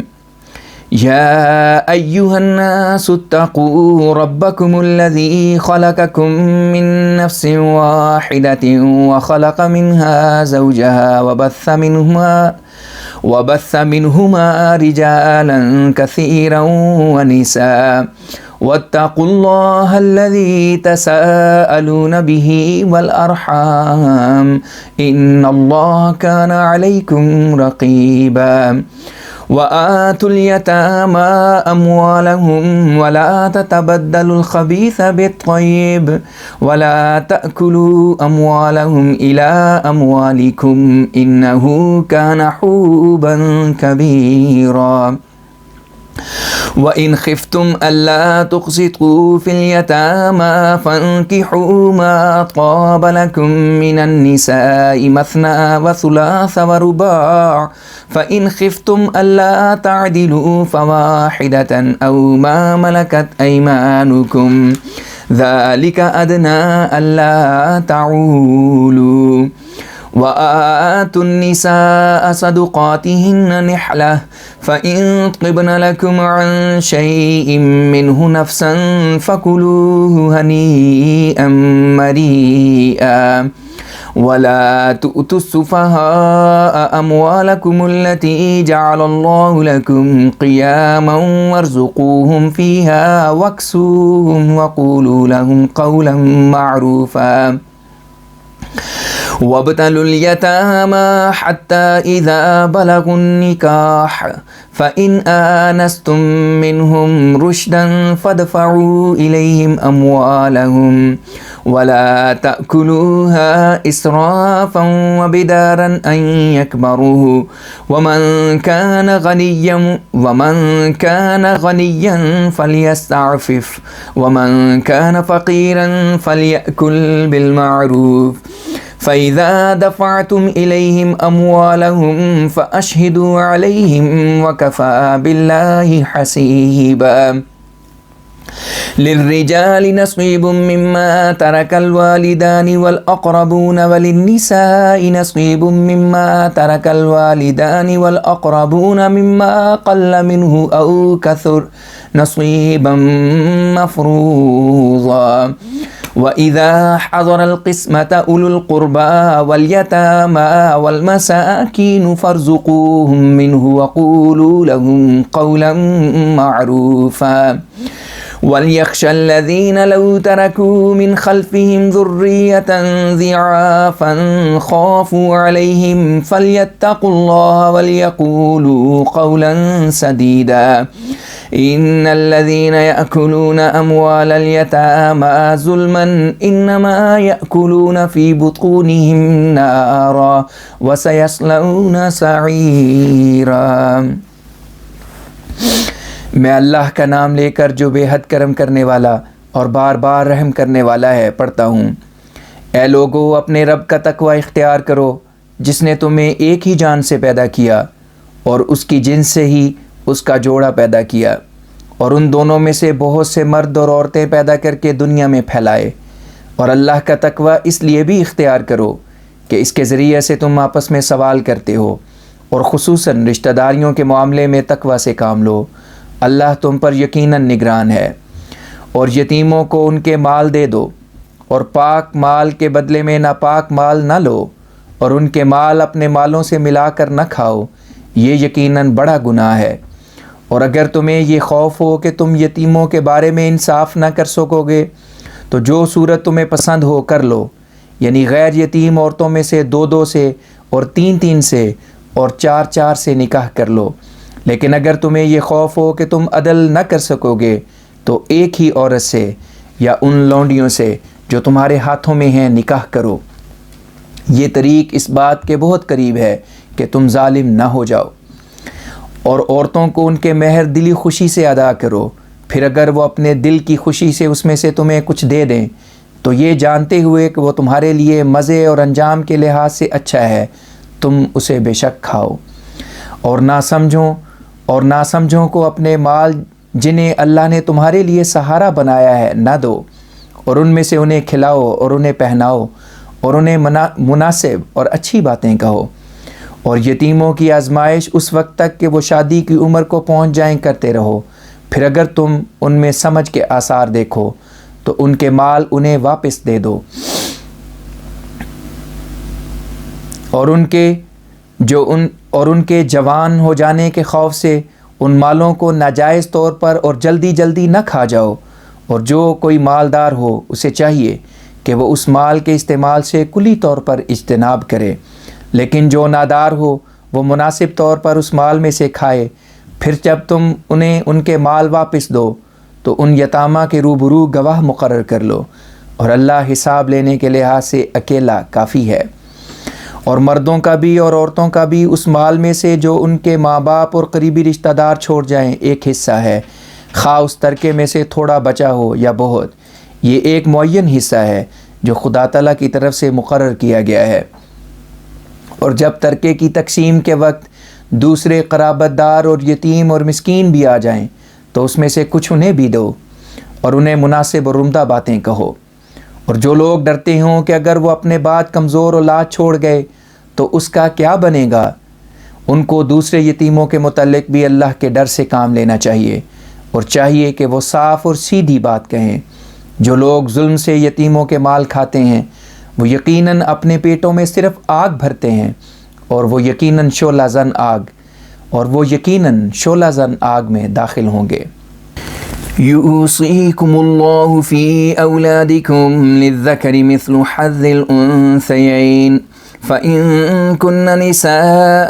یا ایہا الناس اتقوا ربکم الذی خلقکم من نفس واحدۃ وخلق منها زوجها وبث منهما رجالا كثيرا ونساء واتقوا الله الذي تساءلون به والأرحام إن الله كان عليكم رقيبا
وآتوا اليتامى أموالهم ولا تتبدلوا الخبيث بالطيب ولا تأكلوا أموالهم إلى أموالكم إنه كان حوبا كبيرا وإن خفتم ألا تقسطوا في اليتامى فانكحوا ما طاب لكم من النساء مثنى وثلاث ورباع فإن خفتم ألا تعدلوا فواحدة أو ما ملكت أيمانكم ذلك أدنى ألا تعولوا وآتوا النساء صدقاتهن نحلة فإن طبن لكم عن شيء منه نفسا فكلوه هنيئا مريئا ولا تؤتوا السفهاء أموالكم التي جعل الله لكم قياما وارزقوهم فيها واكسوهم وقولوا لهم قولا معروفا وابتلوا اليتامى حتى إذا بلغوا النكاح فإن آنستم منهم رشدا فادفعوا إليهم أموالهم ولا تأكلوها إسرافا وبدارا أن يكبروا ومن كان غنيا فليستعفف ومن كان فقيرا فليأكل بالمعروف فإذا دفعتم إليهم أموالهم فأشهدوا عليهم وكفى بالله حسيبا للرجال نصيب مما ترك الوالدان والأقربون وللنساء نصيب مما ترك الوالدان والأقربون مما قل منه أو كثر نصيبا مفروضا وإذا حضر القسمة أولو القربى واليتامى والمساكين فارزقوهم منه وقولوا لهم قولا معروفا وليخشى الذين لو تركوا من خلفهم ذرية ضعافا خافوا عليهم فليتقوا الله وليقولوا قولا سديدا إن الذين يأكلون أموال اليتامى ظلما إنما يأكلون في بطونهم نارا وسيصلون سعيرا
میں اللہ کا نام لے کر جو بے حد کرم کرنے والا اور بار بار رحم کرنے والا ہے پڑھتا ہوں۔ اے لوگو اپنے رب کا تقوی اختیار کرو جس نے تمہیں ایک ہی جان سے پیدا کیا اور اس کی جنس سے ہی اس کا جوڑا پیدا کیا اور ان دونوں میں سے بہت سے مرد اور عورتیں پیدا کر کے دنیا میں پھیلائے، اور اللہ کا تقوی اس لیے بھی اختیار کرو کہ اس کے ذریعے سے تم آپس میں سوال کرتے ہو، اور خصوصاً رشتہ داریوں کے معاملے میں تقوی سے کام لو، اللہ تم پر یقیناً نگران ہے۔ اور یتیموں کو ان کے مال دے دو، اور پاک مال کے بدلے میں ناپاک مال نہ لو، اور ان کے مال اپنے مالوں سے ملا کر نہ کھاؤ، یہ یقیناً بڑا گناہ ہے۔ اور اگر تمہیں یہ خوف ہو کہ تم یتیموں کے بارے میں انصاف نہ کر سکو گے تو جو صورت تمہیں پسند ہو کر لو، یعنی غیر یتیم عورتوں میں سے 2 سے اور 3 سے اور 4 سے نکاح کر لو۔ لیکن اگر تمہیں یہ خوف ہو کہ تم عدل نہ کر سکو گے تو ایک ہی عورت سے یا ان لونڈیوں سے جو تمہارے ہاتھوں میں ہیں نکاح کرو۔ یہ طریق اس بات کے بہت قریب ہے کہ تم ظالم نہ ہو جاؤ۔ اور عورتوں کو ان کے مہر دلی خوشی سے ادا کرو، پھر اگر وہ اپنے دل کی خوشی سے اس میں سے تمہیں کچھ دے دیں تو یہ جانتے ہوئے کہ وہ تمہارے لیے مزے اور انجام کے لحاظ سے اچھا ہے، تم اسے بے شک کھاؤ۔ اور ناسمجھوں کو اپنے مال جنہیں اللہ نے تمہارے لیے سہارا بنایا ہے نہ دو، اور ان میں سے انہیں کھلاؤ اور انہیں پہناؤ اور انہیں مناسب اور اچھی باتیں کہو۔ اور یتیموں کی آزمائش اس وقت تک کہ وہ شادی کی عمر کو پہنچ جائیں کرتے رہو، پھر اگر تم ان میں سمجھ کے آثار دیکھو تو ان کے مال انہیں واپس دے دو، اور ان کے جوان ہو جانے کے خوف سے ان مالوں کو ناجائز طور پر اور جلدی نہ کھا جاؤ۔ اور جو کوئی مالدار ہو اسے چاہیے کہ وہ اس مال کے استعمال سے کلی طور پر اجتناب کرے، لیکن جو نادار ہو وہ مناسب طور پر اس مال میں سے کھائے پھر جب تم انہیں ان کے مال واپس دو تو ان یتامہ کے روبرو گواہ مقرر کر لو، اور اللہ حساب لینے کے لحاظ سے اکیلا کافی ہے۔ اور مردوں کا بھی اور عورتوں کا بھی اس مال میں سے جو ان کے ماں باپ اور قریبی رشتہ دار چھوڑ جائیں ایک حصہ ہے، خواہ اس ترکے میں سے تھوڑا بچا ہو یا بہت۔ یہ ایک معین حصہ ہے جو خدا تعالیٰ کی طرف سے مقرر کیا گیا ہے۔ اور جب ترکے کی تقسیم کے وقت دوسرے قرابت دار اور یتیم اور مسکین بھی آ جائیں تو اس میں سے کچھ انہیں بھی دو، اور انہیں مناسب اور عمدہ باتیں کہو۔ اور جو لوگ ڈرتے ہوں کہ اگر وہ اپنے بعد کمزور اولاد چھوڑ گئے تو اس کا کیا بنے گا، ان کو دوسرے یتیموں کے متعلق بھی اللہ کے ڈر سے کام لینا چاہیے، اور چاہیے کہ وہ صاف اور سیدھی بات کہیں۔ جو لوگ ظلم سے یتیموں کے مال کھاتے ہیں وہ یقیناً اپنے پیٹوں میں صرف آگ بھرتے ہیں، اور وہ یقیناً شعلہ زن آگ میں داخل ہوں گے۔
يوصيكم الله في أولادكم للذكر مثل حظ الأنثيين فإن كن نساء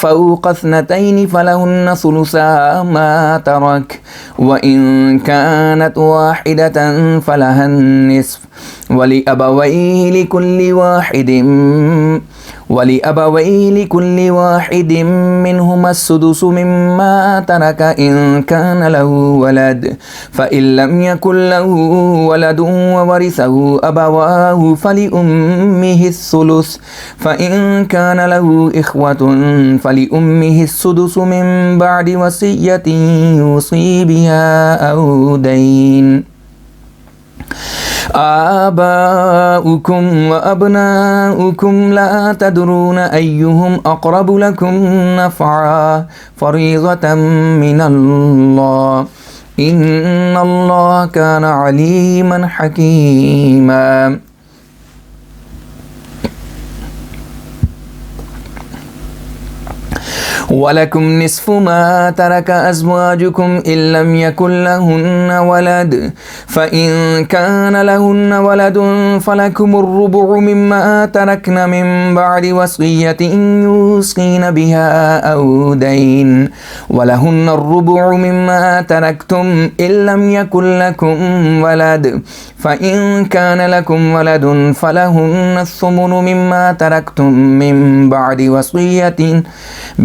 فوق اثنتين فلهن ثلثا ما ترك وإن كانت واحدة فلها النصف ولأبويه لكل واحد منهما السدس مما ترك إن كان له ولد فإن لم يكن له ولد وورثه أبواه فلأمه الثلث فإن كان له إخوة فلأمه السدس من بعد وصية يوصي بها أو دين۔ آباؤكم وأبناؤكم لا تدرون أيهم أقرب لكم نفعا فريضة من الله إن الله كان عليما حكيما۔ وَلَكُمْ نِصْفُ مَا تَرَكَ أَزْوَاجُكُمْ إِن لَّمْ يَكُن لَّهُنَّ وَلَدٌ فَإِن كَانَ لَهُنَّ وَلَدٌ فَلَكُمُ الرُّبُعُ مِمَّا تَرَكْنَ مِن بَعْدِ وَصِيَّةٍ يُوصِينَ بِهَا أَوْ دَيْنٍ وَلَهُنَّ الرُّبُعُ مِمَّا تَرَكْتُمْ إِن لَّمْ يَكُن لَّكُمْ وَلَدٌ فَإِن كَانَ لَكُمْ وَلَدٌ فَلَهُنَّ الثُّمُنُ مِمَّا تَرَكْتُم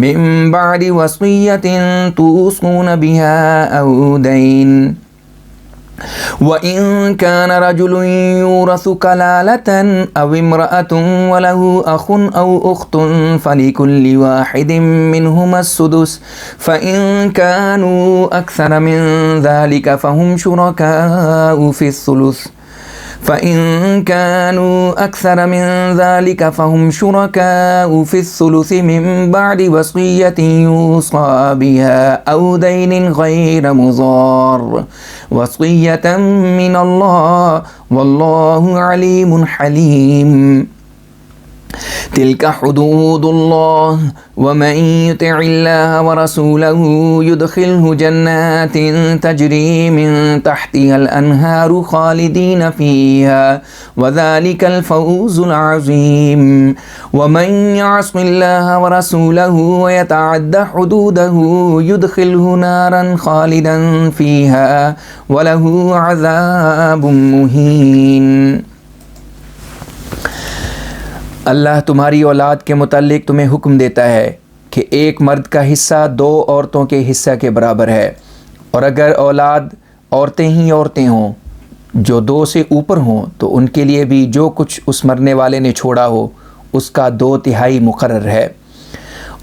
من بعد وصية توصون بها أو دين وإن كان رجل يورث كلالة أو امرأة وله أخ أو أخت فلكل واحد منهما السدس فإن كانوا أكثر من ذلك فهم شركاء في الثلث من بعد وصية يوصى بها أو دين غير مضار وصية من الله والله عليم حليم۔ تلك حدود الله ومن يطع الله ورسوله يدخله جنات تجري من تحتها الأنهار خالدين فيها وذلك الفوز العظيم۔ ومن يعص الله ورسوله ويتعد حدوده يدخله نارا خالدا فيها وله عذاب مهين۔
اللہ تمہاری اولاد کے متعلق تمہیں حکم دیتا ہے کہ ایک مرد کا حصہ 2 عورتوں کے حصہ کے برابر ہے، اور اگر اولاد عورتیں ہوں جو 2 سے اوپر ہوں تو ان کے لیے بھی جو کچھ اس مرنے والے نے چھوڑا ہو اس کا 2/3 مقرر ہے۔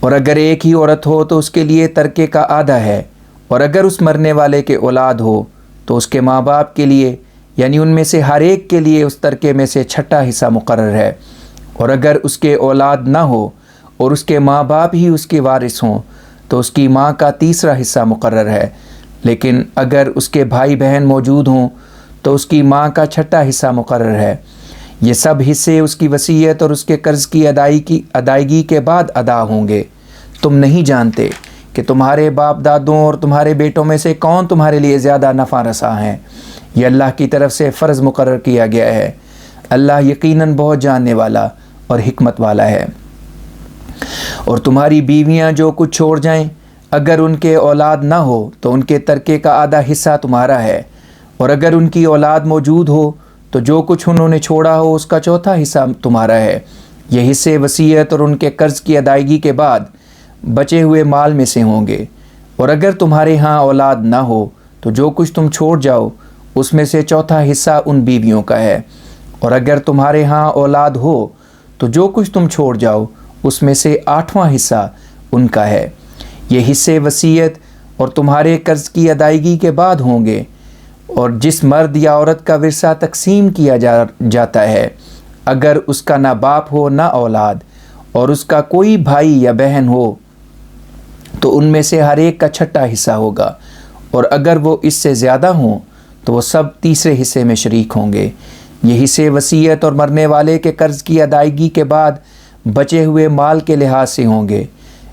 اور اگر ایک ہی عورت ہو تو اس کے لیے ترکے کا آدھا ہے، اور اگر اس مرنے والے کے اولاد ہو تو اس کے ماں باپ کے لیے یعنی ان میں سے ہر ایک کے لیے اس ترکے میں سے 6واں حصہ مقرر ہے۔ اور اگر اس کے اولاد نہ ہو اور اس کے ماں باپ ہی اس کے وارث ہوں تو اس کی ماں کا 3واں حصہ مقرر ہے، لیکن اگر اس کے بھائی بہن موجود ہوں تو اس کی ماں کا 6واں حصہ مقرر ہے۔ یہ سب حصے اس کی وصیت اور اس کے قرض کی ادائیگی کے بعد ادا ہوں گے۔ تم نہیں جانتے کہ تمہارے باپ دادوں اور تمہارے بیٹوں میں سے کون تمہارے لیے زیادہ نفع رساں ہیں، یہ اللہ کی طرف سے فرض مقرر کیا گیا ہے۔ اللہ یقیناً بہت جاننے والا اور حکمت والا ہے۔ اور تمہاری بیویاں جو کچھ چھوڑ جائیں اگر ان کے اولاد نہ ہو تو ان کے ترکے کا آدھا حصہ تمہارا ہے، اور اگر ان کی اولاد موجود ہو تو جو کچھ انہوں نے چھوڑا ہو اس کا چوتھا حصہ تمہارا ہے۔ یہ حصے وصیت اور ان کے قرض کی ادائیگی کے بعد بچے ہوئے مال میں سے ہوں گے۔ اور اگر تمہارے ہاں اولاد نہ ہو تو جو کچھ تم چھوڑ جاؤ اس میں سے چوتھا حصہ ان بیویوں کا ہے، اور اگر تمہارے ہاں اولاد ہو تو جو کچھ تم چھوڑ جاؤ اس میں سے آٹھواں حصہ ان کا ہے۔ یہ حصے وصیت اور تمہارے قرض کی ادائیگی کے بعد ہوں گے۔ اور جس مرد یا عورت کا ورثہ تقسیم کیا جاتا ہے، اگر اس کا نہ باپ ہو نہ اولاد، اور اس کا کوئی بھائی یا بہن ہو تو ان میں سے ہر ایک کا چھٹا حصہ ہوگا، اور اگر وہ اس سے زیادہ ہوں تو وہ سب تیسرے حصے میں شریک ہوں گے۔ یہ حصے وصیت اور مرنے والے کے قرض کی ادائیگی کے بعد بچے ہوئے مال کے لحاظ سے ہوں گے۔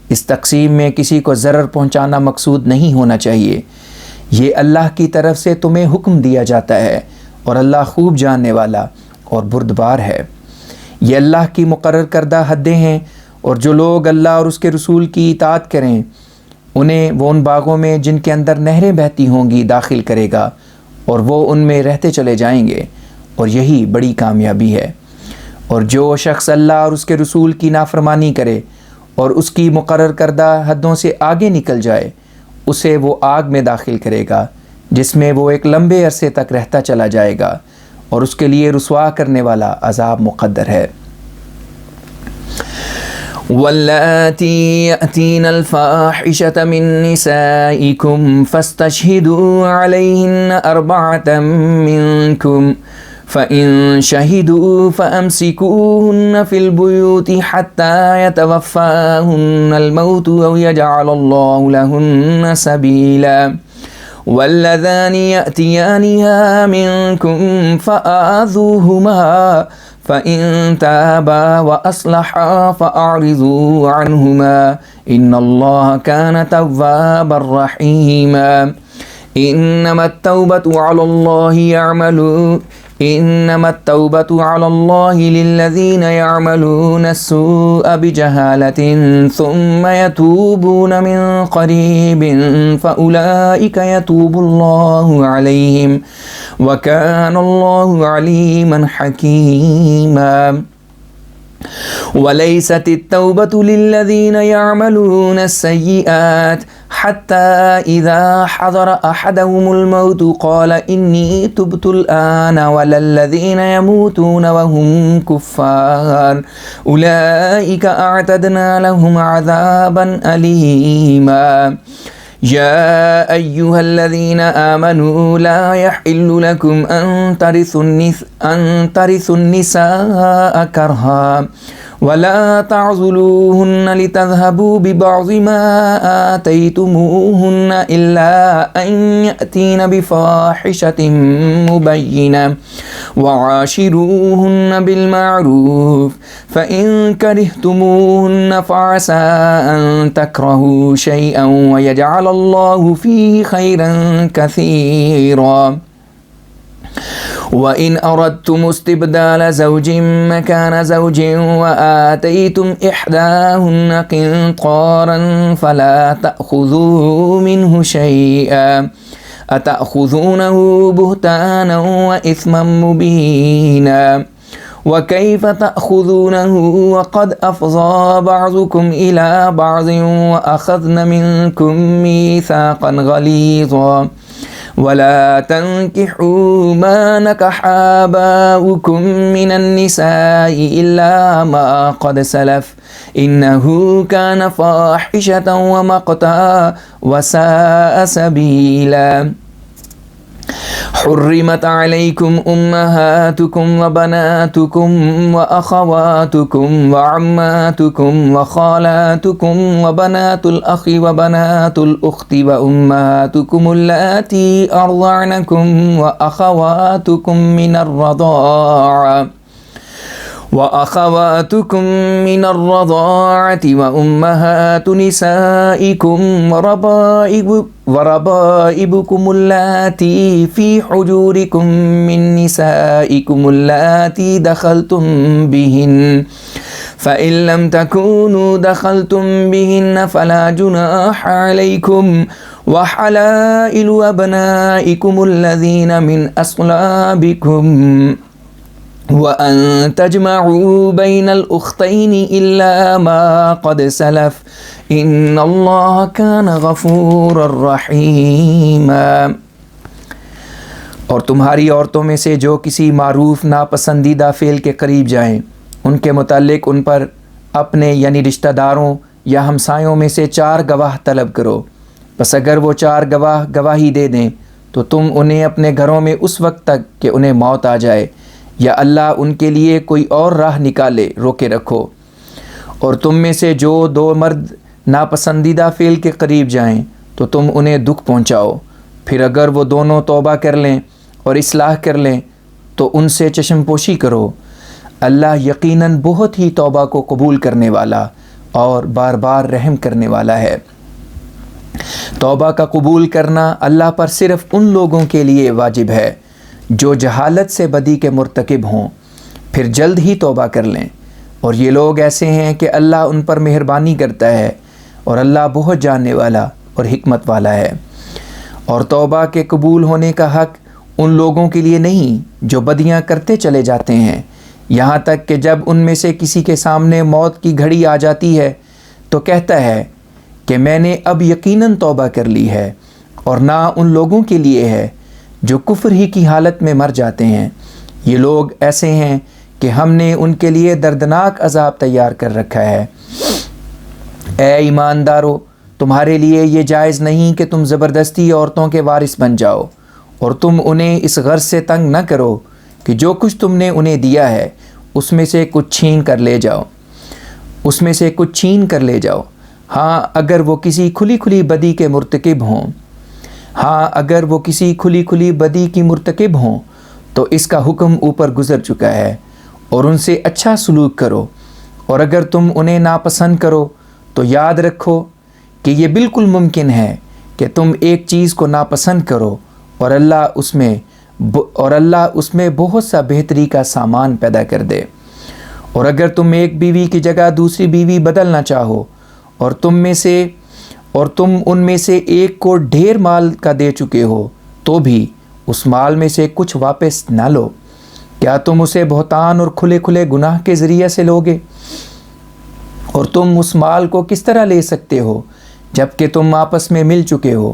اس تقسیم میں کسی کو ضرر پہنچانا مقصود نہیں ہونا چاہیے۔ یہ اللہ کی طرف سے تمہیں حکم دیا جاتا ہے، اور اللہ خوب جاننے والا اور بردبار ہے۔ یہ اللہ کی مقرر کردہ حدیں ہیں، اور جو لوگ اللہ اور اس کے رسول کی اطاعت کریں انہیں وہ ان باغوں میں جن کے اندر نہریں بہتی ہوں گی داخل کرے گا، اور وہ ان میں رہتے چلے جائیں گے، اور یہی بڑی کامیابی ہے۔ اور جو شخص اللہ اور اس کے رسول کی نافرمانی کرے اور اس کی مقرر کردہ حدوں سے آگے نکل جائے، اسے وہ آگ میں داخل کرے گا جس میں وہ ایک لمبے عرصے تک رہتا چلا جائے گا، اور اس کے لیے رسوا کرنے والا عذاب مقدر ہے۔
واللاتی یأتین الفاحشة من نسائکم فاستشہدوا علیہن اربعة منکم فَإِن شَهِدُوا فَأَمْسِكُوهُنَّ فِي الْبُيُوتِ حَتَّى يَتَوَفَّاهُنَّ الْمَوْتُ أَوْ يَجْعَلَ اللَّهُ لَهُنَّ سَبِيلًا وَاللَّذَانِ يَأْتِيَانِهَا مِنكُمْ فَآذُوهُمَا فَإِن تَابَا وَأَصْلَحَا فَأَعْرِضُوا عَنْهُمَا إِنَّ اللَّهَ كَانَ تَوَّابًا رَحِيمًا إنما التوبة على الله للذين يعملون السوء بجهالة ثم يتوبون من قريب فأولئك يتوب الله عليهم وكان الله عليما حكيما وليست التوبة للذين يعملون السيئات حتى إذا حضر أحدهم الموت قال إني تبت الآن ولا الذين يموتون وهم كفار أولئك أعتدنا لهم عذابا أليما يا أيها الذين آمنوا لا يحل لكم أن ترثوا النساء كرها ولا تعضلوهن لتذهبوا ببعض ما آتيتموهن إلا أن يأتين بفاحشة مبينة وعاشروهن بالمعروف فإن كرهتموهن فعسى أن تكرهوا شيئا ويجعل الله فيه خيرا كثيرا وَإِنْ أَرَدْتُمُ اسْتِبْدَالَ زَوْجٍ مَكَانَ زَوْجٍ وَآتَيْتُمْ إِحْدَاهُنَّ قِنطَارًا فَلَا تَأْخُذُوا مِنْهُ شَيْئًا أَتَأْخُذُونَهُ بُهْتَانًا وَإِثْمًا مُبِينًا وَكَيْفَ تَأْخُذُونَهُ وَقَدْ أَفْضَىٰ بَعْضُكُمْ إِلَىٰ بَعْضٍ وَأَخَذْنَ مِنْكُمْ مِيثَاقًا غَلِيظًا ولا تنكحوا ما نكح آباؤكم من النساء إلا ما قد سلف إنه كان فاحشة ومقتا وساء سبيلا حرمت عليكم أمهاتكم وبناتكم وأخواتكم وعماتكم وخالاتكم وبنات الأخ وبنات الأخت وأمهاتكم اللاتي أرضعنكم وأخواتكم من الرضاعة وأمهات نسائكم
وربائبكم اللاتي في حجوركم من نسائكم اللاتي دخلتم بهن فإن لم تكونوا دخلتم بهن فلا جناح عليكم وحلائل أبنائكم الذين من أصلابكم وَأَن تَجْمَعُوا بَيْنَ الْأُخْتَيْنِ إِلَّا مَا قَدْ سَلَفَ إِنَّ اللَّهَ كَانَ غَفُورًا رَحِيمًا۔ اور تمہاری عورتوں میں سے جو کسی معروف ناپسندیدہ فعل کے قریب جائیں ان کے متعلق ان پر اپنے یعنی رشتہ داروں یا ہمسایوں میں سے 4 گواہ طلب کرو، بس اگر وہ 4 گواہ گواہی دے دیں تو تم انہیں اپنے گھروں میں اس وقت تک کہ انہیں موت آ جائے یا اللہ ان کے لیے کوئی اور راہ نکالے روکے رکھو۔ اور تم میں سے جو 2 مرد ناپسندیدہ فعل کے قریب جائیں تو تم انہیں دکھ پہنچاؤ، پھر اگر وہ دونوں توبہ کر لیں اور اصلاح کر لیں تو ان سے چشم پوشی کرو، اللہ یقیناً بہت ہی توبہ کو قبول کرنے والا اور بار بار رحم کرنے والا ہے۔ توبہ کا قبول کرنا اللہ پر صرف ان لوگوں کے لیے واجب ہے جو جہالت سے بدی کے مرتکب ہوں، پھر جلد ہی توبہ کر لیں، اور یہ لوگ ایسے ہیں کہ اللہ ان پر مہربانی کرتا ہے اور اللہ بہت جاننے والا اور حکمت والا ہے۔ اور توبہ کے قبول ہونے کا حق ان لوگوں کے لیے نہیں جو بدیاں کرتے چلے جاتے ہیں، یہاں تک کہ جب ان میں سے کسی کے سامنے موت کی گھڑی آ جاتی ہے تو کہتا ہے کہ میں نے اب یقیناً توبہ کر لی ہے، اور نہ ان لوگوں کے لیے ہے جو کفر ہی کی حالت میں مر جاتے ہیں۔ یہ لوگ ایسے ہیں کہ ہم نے ان کے لیے دردناک عذاب تیار کر رکھا ہے۔ اے ایماندارو، تمہارے لیے یہ جائز نہیں کہ تم زبردستی عورتوں کے وارث بن جاؤ، اور تم انہیں اس غرض سے تنگ نہ کرو کہ جو کچھ تم نے انہیں دیا ہے اس میں سے کچھ چھین کر لے جاؤ۔ ہاں اگر وہ کسی کھلی کھلی بدی کے مرتکب ہوں تو اس کا حکم اوپر گزر چکا ہے، اور ان سے اچھا سلوک کرو، اور اگر تم انہیں ناپسند کرو تو یاد رکھو کہ یہ بالکل ممکن ہے کہ تم ایک چیز کو ناپسند کرو اور اللہ اس میں بہت سا بہتری کا سامان پیدا کر دے۔ اور اگر تم ایک بیوی کی جگہ دوسری بیوی بدلنا چاہو اور تم ان میں سے ایک کو ڈھیر مال کا دے چکے ہو تو بھی اس مال میں سے کچھ واپس نہ لو، کیا تم اسے بہتان اور کھلے کھلے گناہ کے ذریعے سے لوگے؟ اور تم اس مال کو کس طرح لے سکتے ہو جب کہ تم آپس میں مل چکے ہو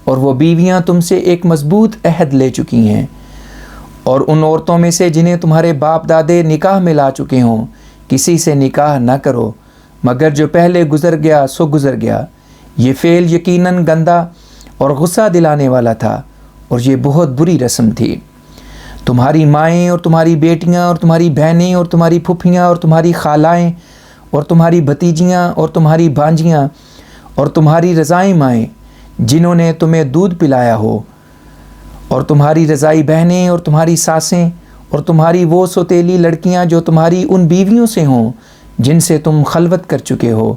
اور وہ بیویاں تم سے ایک مضبوط عہد لے چکی ہیں؟ اور ان عورتوں میں سے جنہیں تمہارے باپ دادے نکاح میں لا چکے ہوں کسی سے نکاح نہ کرو مگر جو پہلے گزر گیا سو گزر گیا۔ یہ فعل یقیناً گندا اور غصہ دلانے والا تھا، اور یہ بہت بری رسم تھی۔ تمہاری مائیں اور تمہاری بیٹیاں اور تمہاری بہنیں اور تمہاری پھپھیاں اور تمہاری خالائیں اور تمہاری بھتیجیاں اور تمہاری بھانجیاں اور تمہاری رضائی مائیں جنہوں نے تمہیں دودھ پلایا ہو، اور تمہاری رضائی بہنیں اور تمہاری ساسیں اور تمہاری وہ سوتیلی لڑکیاں جو تمہاری ان بیویوں سے ہوں جن سے تم خلوت کر چکے ہو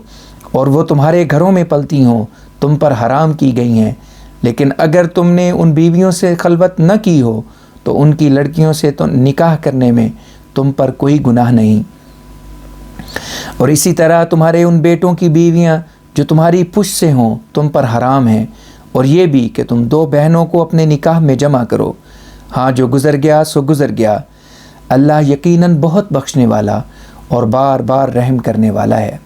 اور وہ تمہارے گھروں میں پلتی ہوں، تم پر حرام کی گئی ہیں، لیکن اگر تم نے ان بیویوں سے خلوت نہ کی ہو تو ان کی لڑکیوں سے تو نکاح کرنے میں تم پر کوئی گناہ نہیں۔ اور اسی طرح تمہارے ان بیٹوں کی بیویاں جو تمہاری پشت سے ہوں تم پر حرام ہیں، اور یہ بھی کہ تم 2 بہنوں کو اپنے نکاح میں جمع کرو۔ ہاں جو گزر گیا سو گزر گیا، اللہ یقیناً بہت بخشنے والا اور بار بار رحم کرنے والا ہے۔